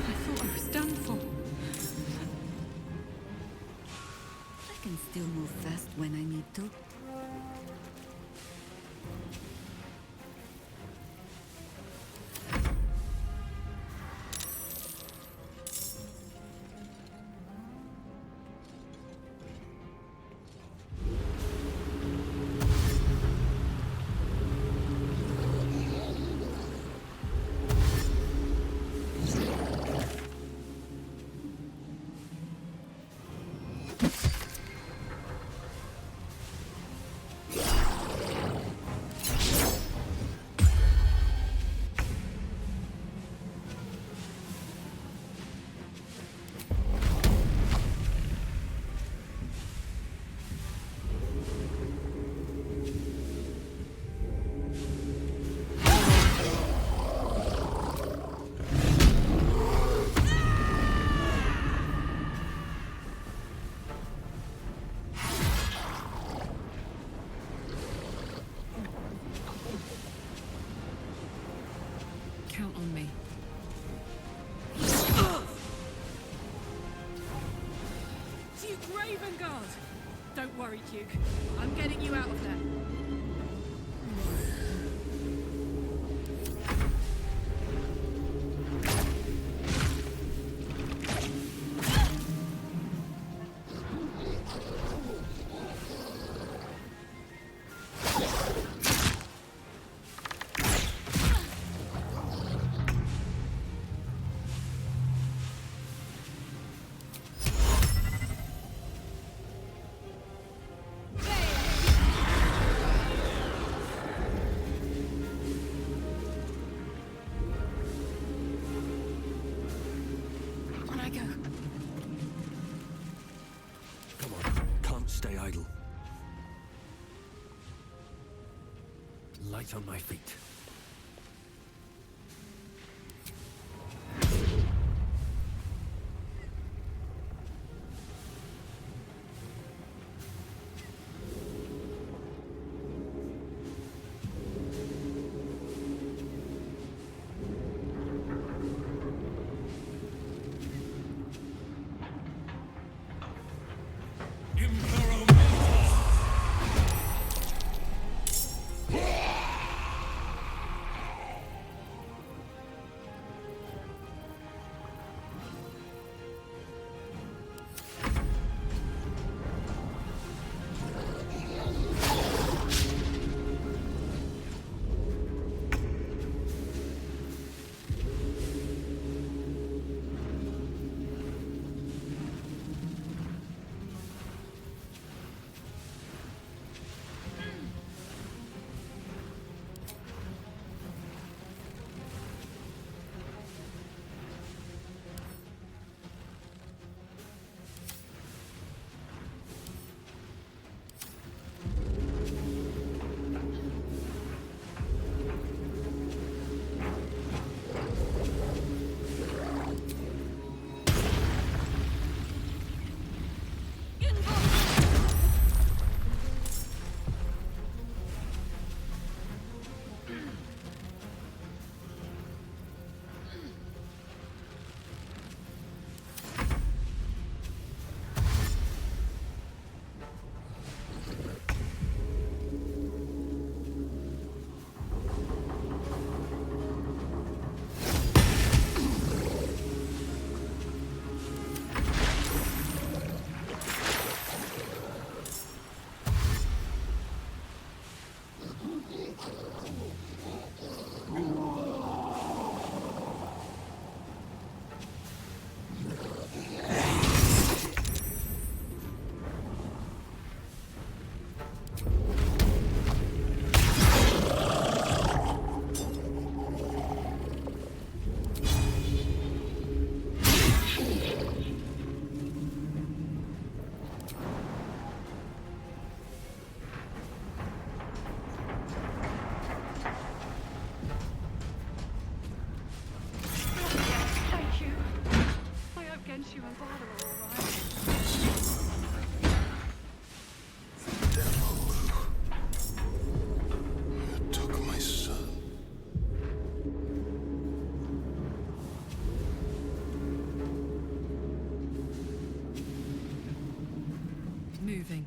I thought I was done for. I can still move fast when I need to. On guard. Don't worry, Duke. I'm getting you out of there. Stay idle. Light on my feet. Moving.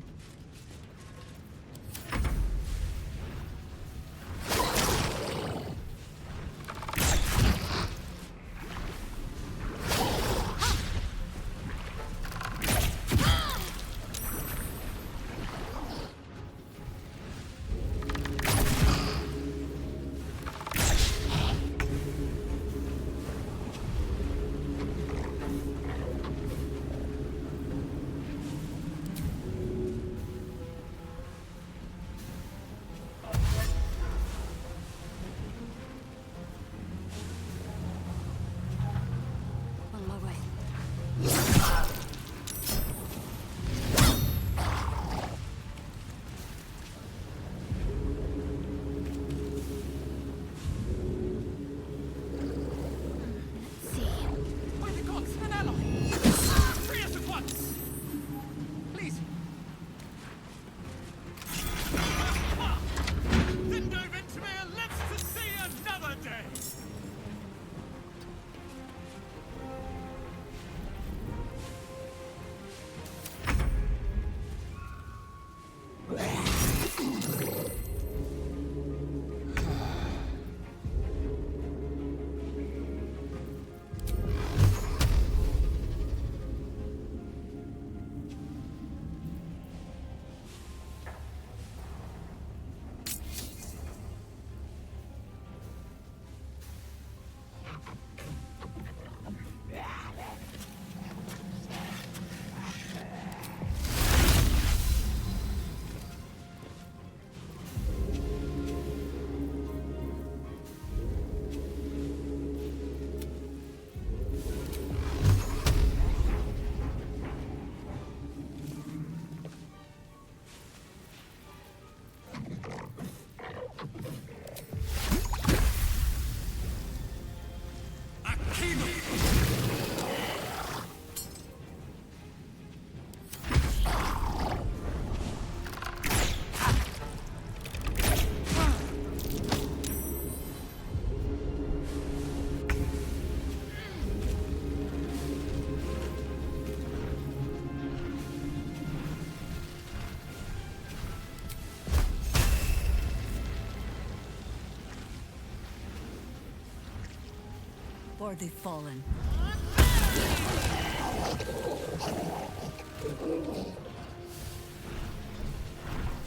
for the fallen.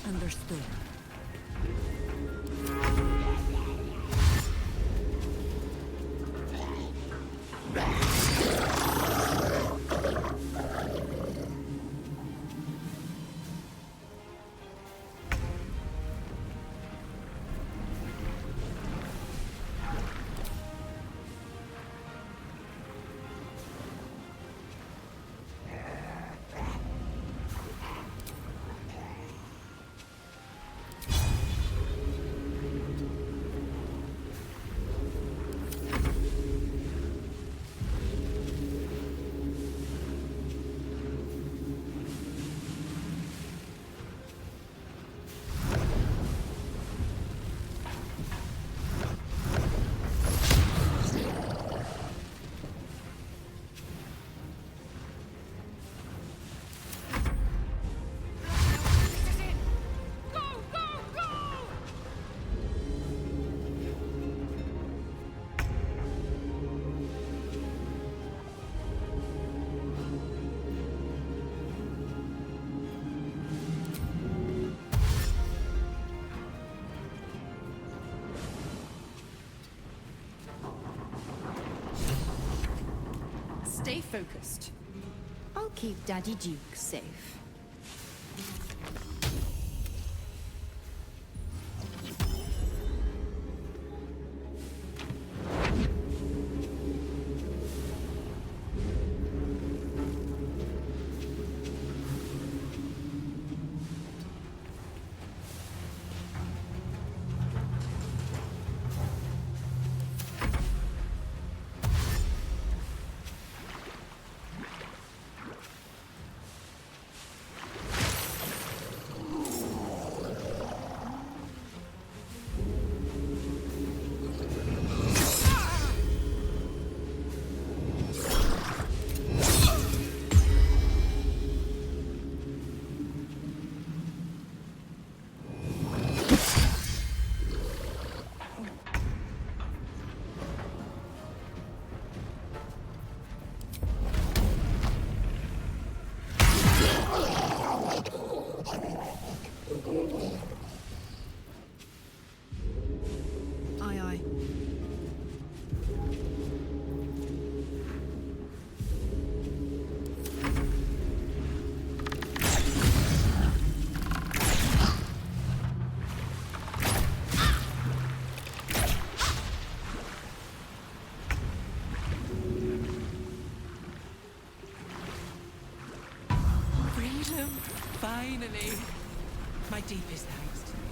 Understood. Stay focused. I'll keep Daddy Duke safe. Aye, aye. Freedom! Finally! My deepest thanks to you.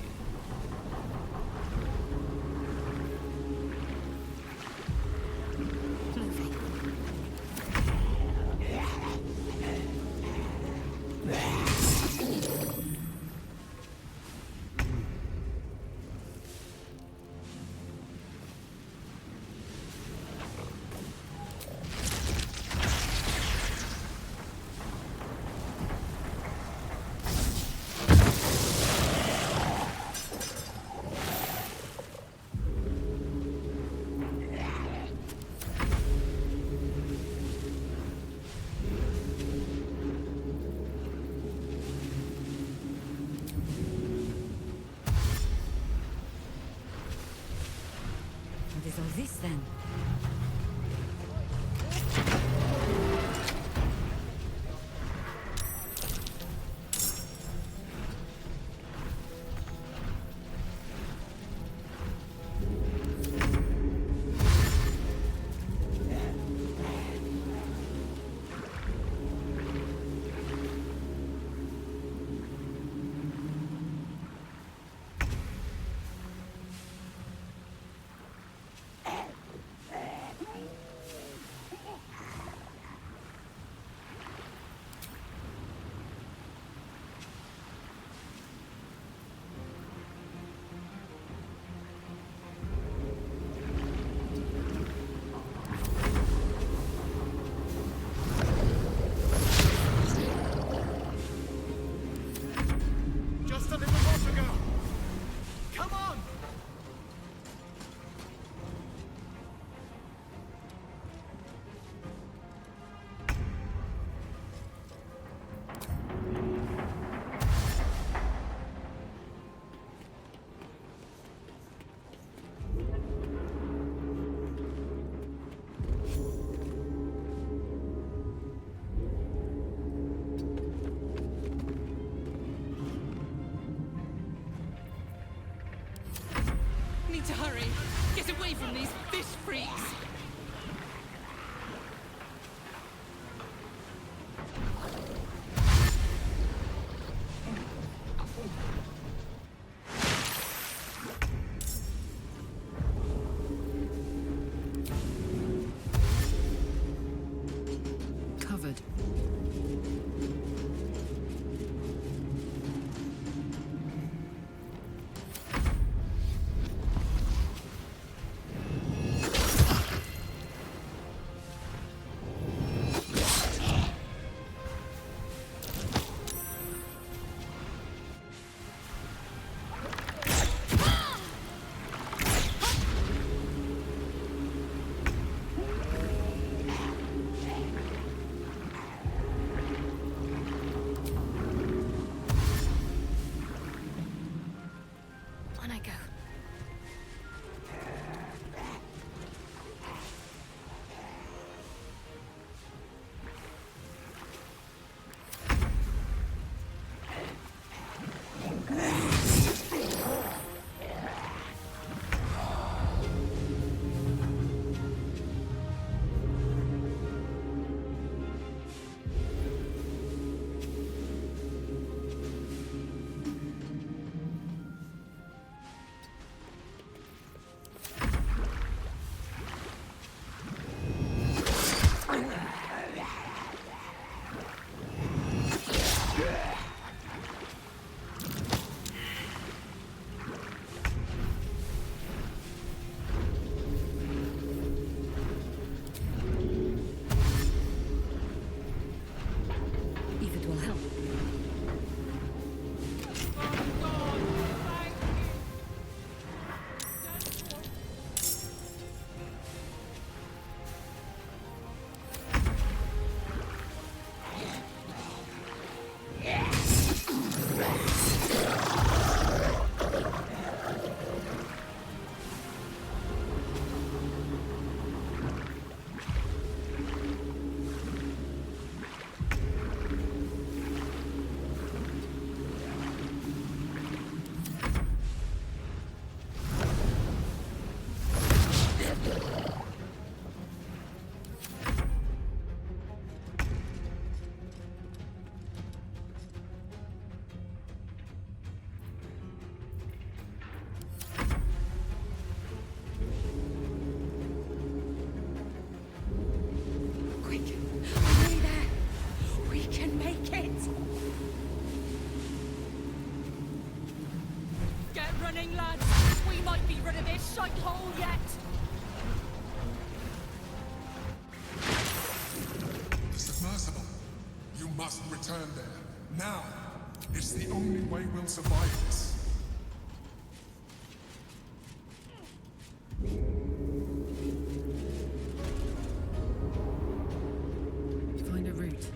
What is all this then? to hurry. Get away from these fish freaks. Covered. On I go. If it will help. Quick! We're nearly there! We can make it! Get running, lads! We might be rid of this shithole yet! The submersible. You must return there. Now! It's the only way we'll survive this. Find a route.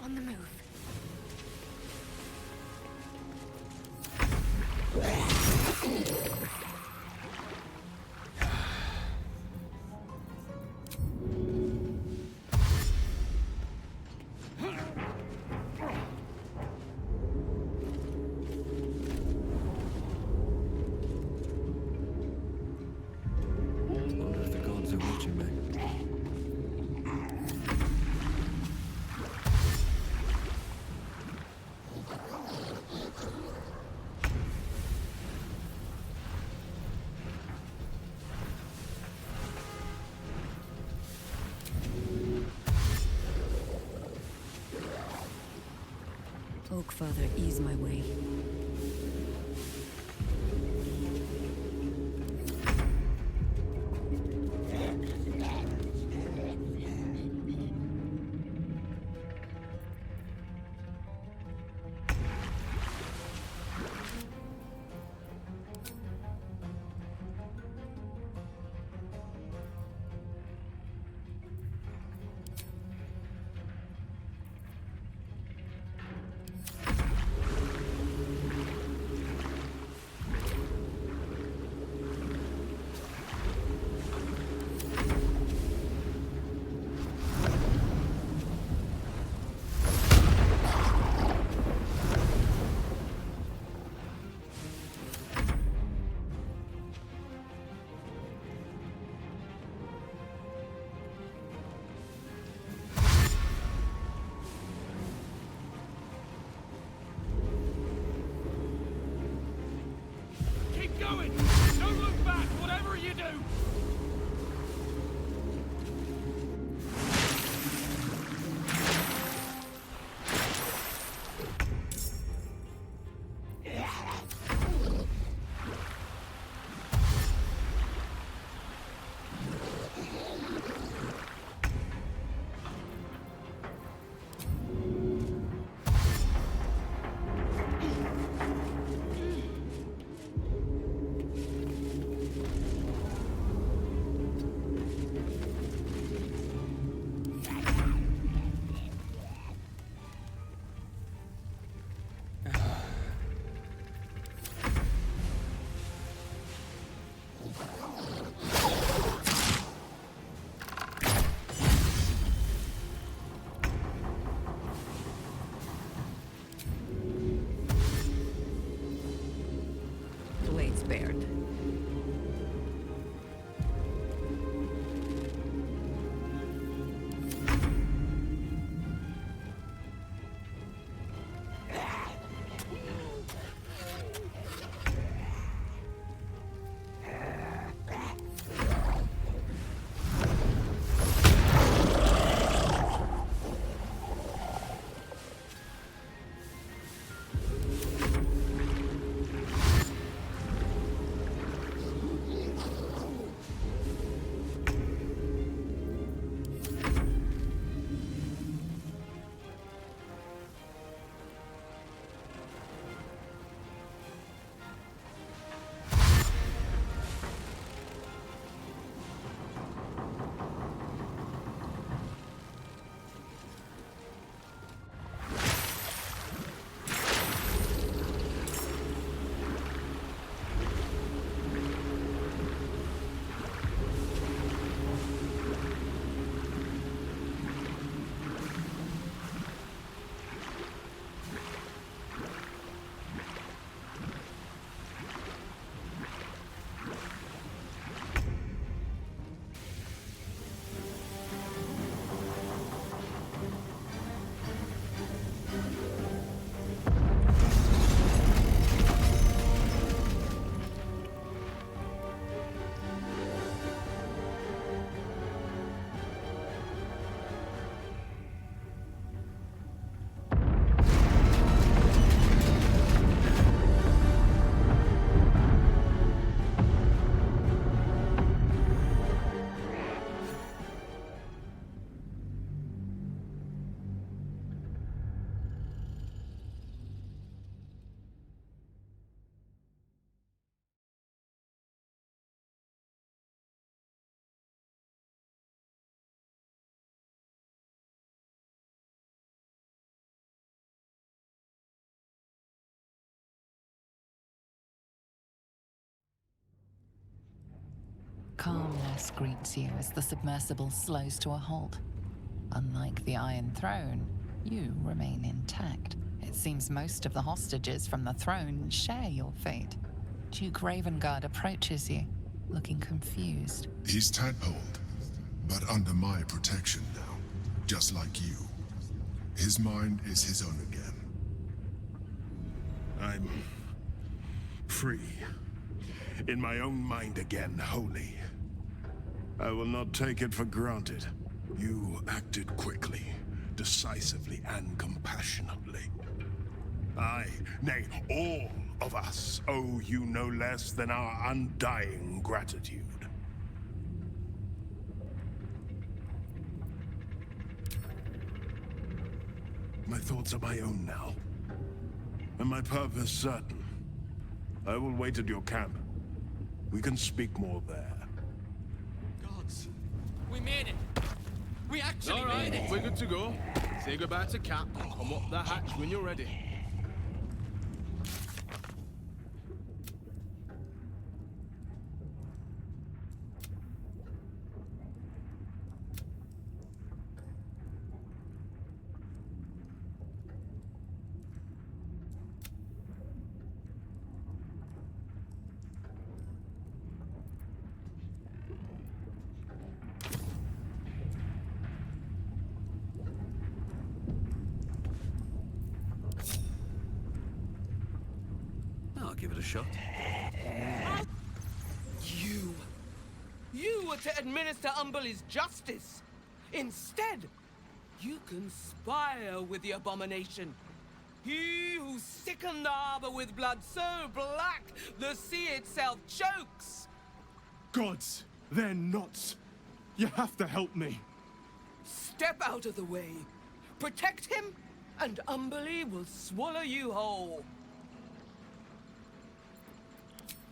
On the move. Wonder if the gods are watching me. Oak Father, ease my way. Calmness greets you as the submersible slows to a halt. Unlike the Iron Throne, you remain intact. It seems most of the hostages from the throne share your fate. Duke Ravengard approaches you, looking confused. He's tadpoled, but under my protection now, just like you. His mind is his own again. I'm free. In my own mind again, wholly. I will not take it for granted. You acted quickly, decisively, and compassionately. I, nay, all of us, owe you no less than our undying gratitude. My thoughts are my own now, and my purpose certain. I will wait at your camp. We can speak more there. Gods, we made it! We actually made it! We're good to go. Say goodbye to Cap and come up the hatch when you're ready. I'll give it a shot. You were to administer Umberlee's justice. Instead, you conspire with the abomination. He who sickened the harbor with blood so black, the sea itself chokes. Gods, they're nuts. You have to help me. Step out of the way. Protect him, and Umberlee will swallow you whole.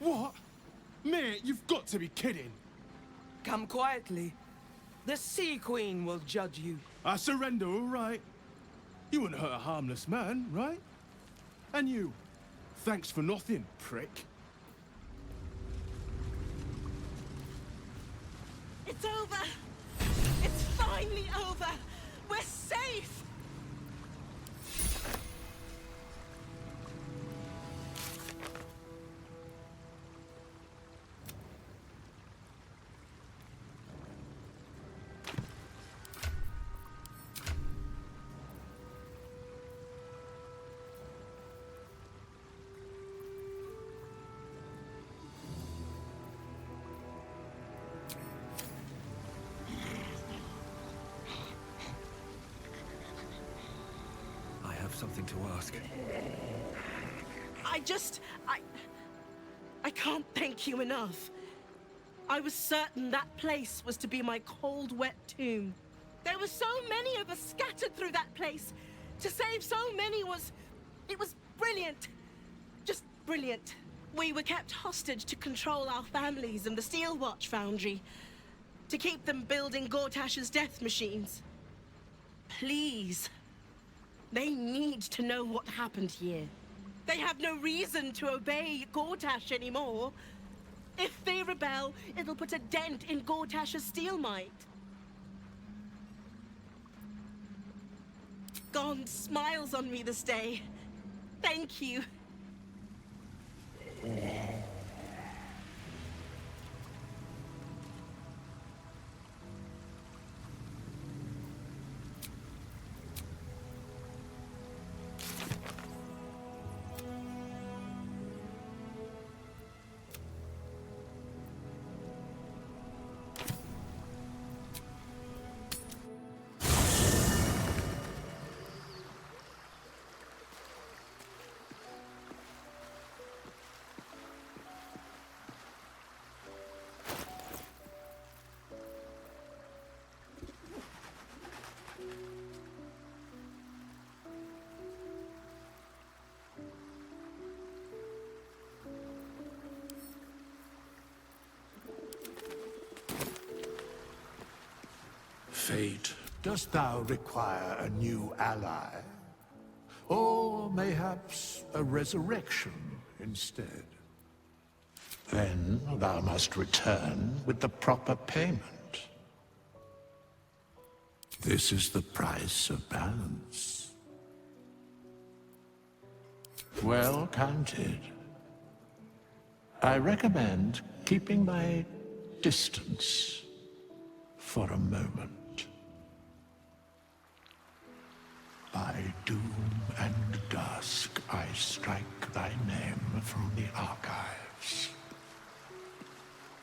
What? Mate, you've got to be kidding. Come quietly. The Sea Queen will judge you. I surrender, all right. You wouldn't hurt a harmless man, right? And you. Thanks for nothing, prick. It's over! It's finally over! We're safe! Something to ask. I can't thank you enough. I was certain that place was to be my cold, wet tomb. There were so many of us scattered through that place. To save so many it was brilliant. Just brilliant. We were kept hostage to control our families and the Steel Watch Foundry. To keep them building Gortash's death machines. Please. They need to know what happened here. They have no reason to obey Gortash anymore. If they rebel, it'll put a dent in Gortash's steel might. Gond smiles on me this day. Thank you. Fate, dost thou require a new ally? Or mayhaps a resurrection instead? Then thou must return with the proper payment. This is the price of balance. Well counted. I recommend keeping my distance for a moment. By doom and dusk I strike thy name from the archives.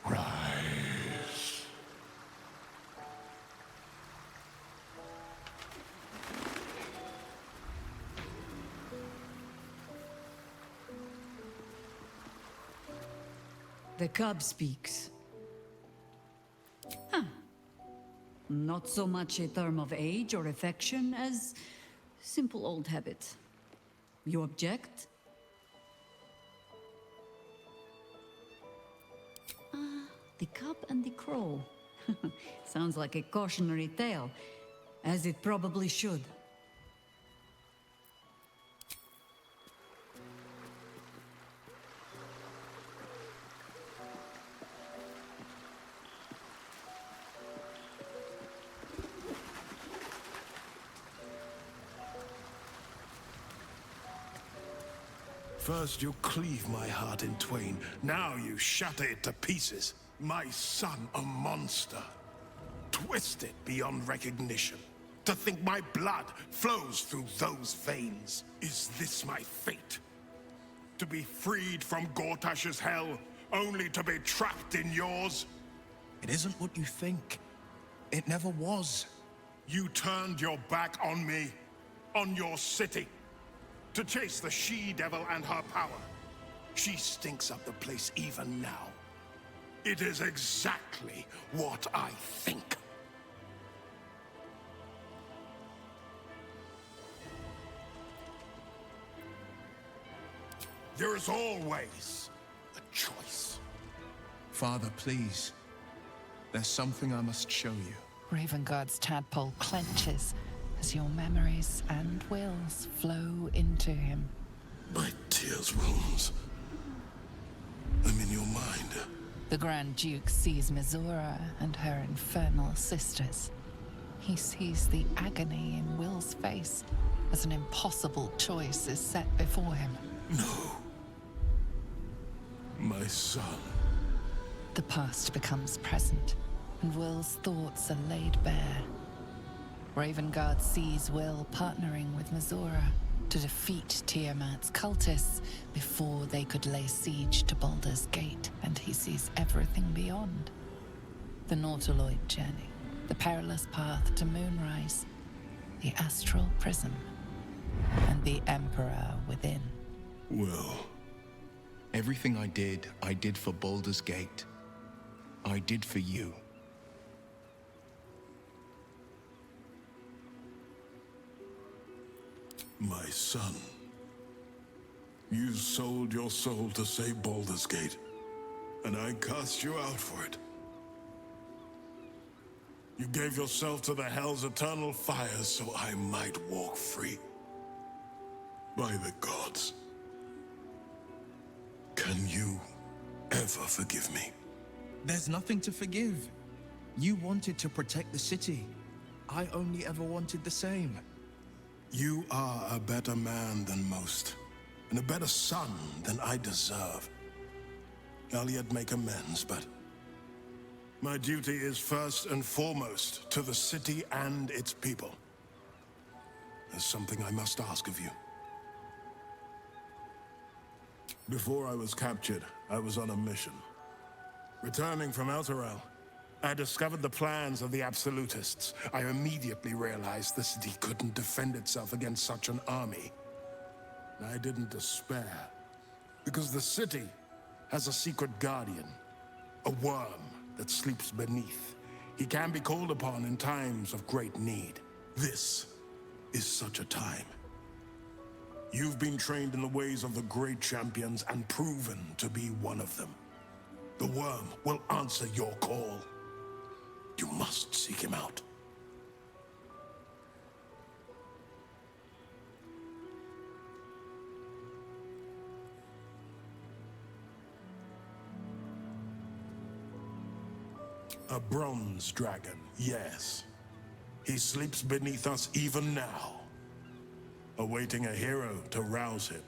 Rise. The cub speaks. Huh. Not so much a term of age or affection as simple old habit. You object? The cub and the crow. Sounds like a cautionary tale, as it probably should. First you cleave my heart in twain, now you shatter it to pieces. My son, a monster. Twisted beyond recognition. To think my blood flows through those veins. Is this my fate? To be freed from Gortash's hell, only to be trapped in yours? It isn't what you think. It never was. You turned your back on me, on your city, to chase the she-devil and her power. She stinks up the place even now. It is exactly what I think. There is always a choice. Father, please. There's something I must show you. Ravenguard's tadpole clenches as your memories and wills flow into him. My tears wounds. I'm in your mind. The Grand Duke sees Mizora and her infernal sisters. He sees the agony in Will's face as an impossible choice is set before him. No. My son. The past becomes present, and Will's thoughts are laid bare. Ravenguard sees Will partnering with Mizora to defeat Tiamat's cultists before they could lay siege to Baldur's Gate, and he sees everything beyond. The Nautiloid journey, the perilous path to Moonrise, the astral prism, and the Emperor within. Will. Everything I did for Baldur's Gate. I did for you. My son. You sold your soul to save Baldur's Gate, and I cast you out for it. You gave yourself to the Hell's eternal fire so I might walk free. By the gods. Can you ever forgive me? There's nothing to forgive. You wanted to protect the city. I only ever wanted the same. You are a better man than most, and a better son than I deserve. I'll yet make amends, but my duty is first and foremost to the city and its people. There's something I must ask of you. Before I was captured, I was on a mission. Returning from Elturel, I discovered the plans of the Absolutists. I immediately realized the city couldn't defend itself against such an army. I didn't despair, because the city has a secret guardian, a worm that sleeps beneath. He can be called upon in times of great need. This is such a time. You've been trained in the ways of the great champions and proven to be one of them. The worm will answer your call. You must seek him out. A bronze dragon, yes. He sleeps beneath us even now, awaiting a hero to rouse him.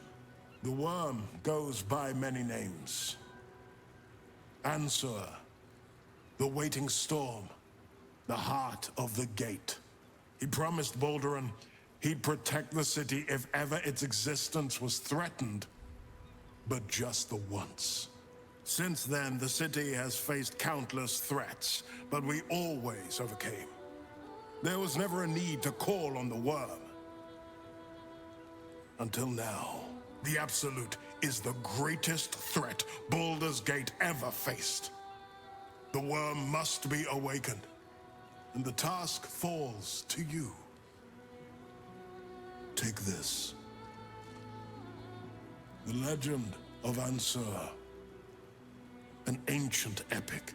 The worm goes by many names. Answer, the waiting storm, the heart of the gate. He promised Balduran he'd protect the city if ever its existence was threatened, but just the once. Since then, the city has faced countless threats, but we always overcame. There was never a need to call on the worm. Until now, the Absolute is the greatest threat Baldur's Gate ever faced. The worm must be awakened, and the task falls to you. Take this. The legend of Ansur. An ancient epic.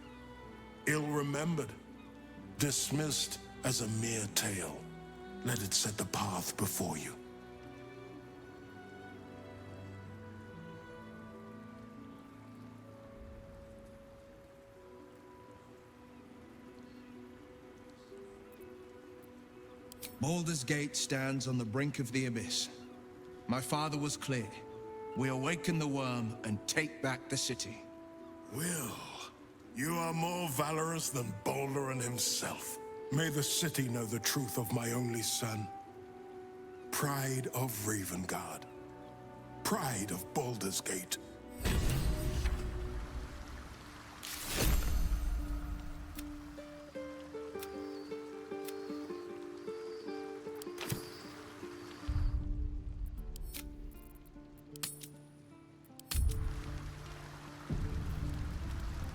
Ill-remembered. Dismissed as a mere tale. Let it set the path before you. Baldur's Gate stands on the brink of the abyss. My father was clear. We awaken the worm and take back the city. Will, you are more valorous than Balduran himself. May the city know the truth of my only son. Pride of Ravengard. Pride of Baldur's Gate.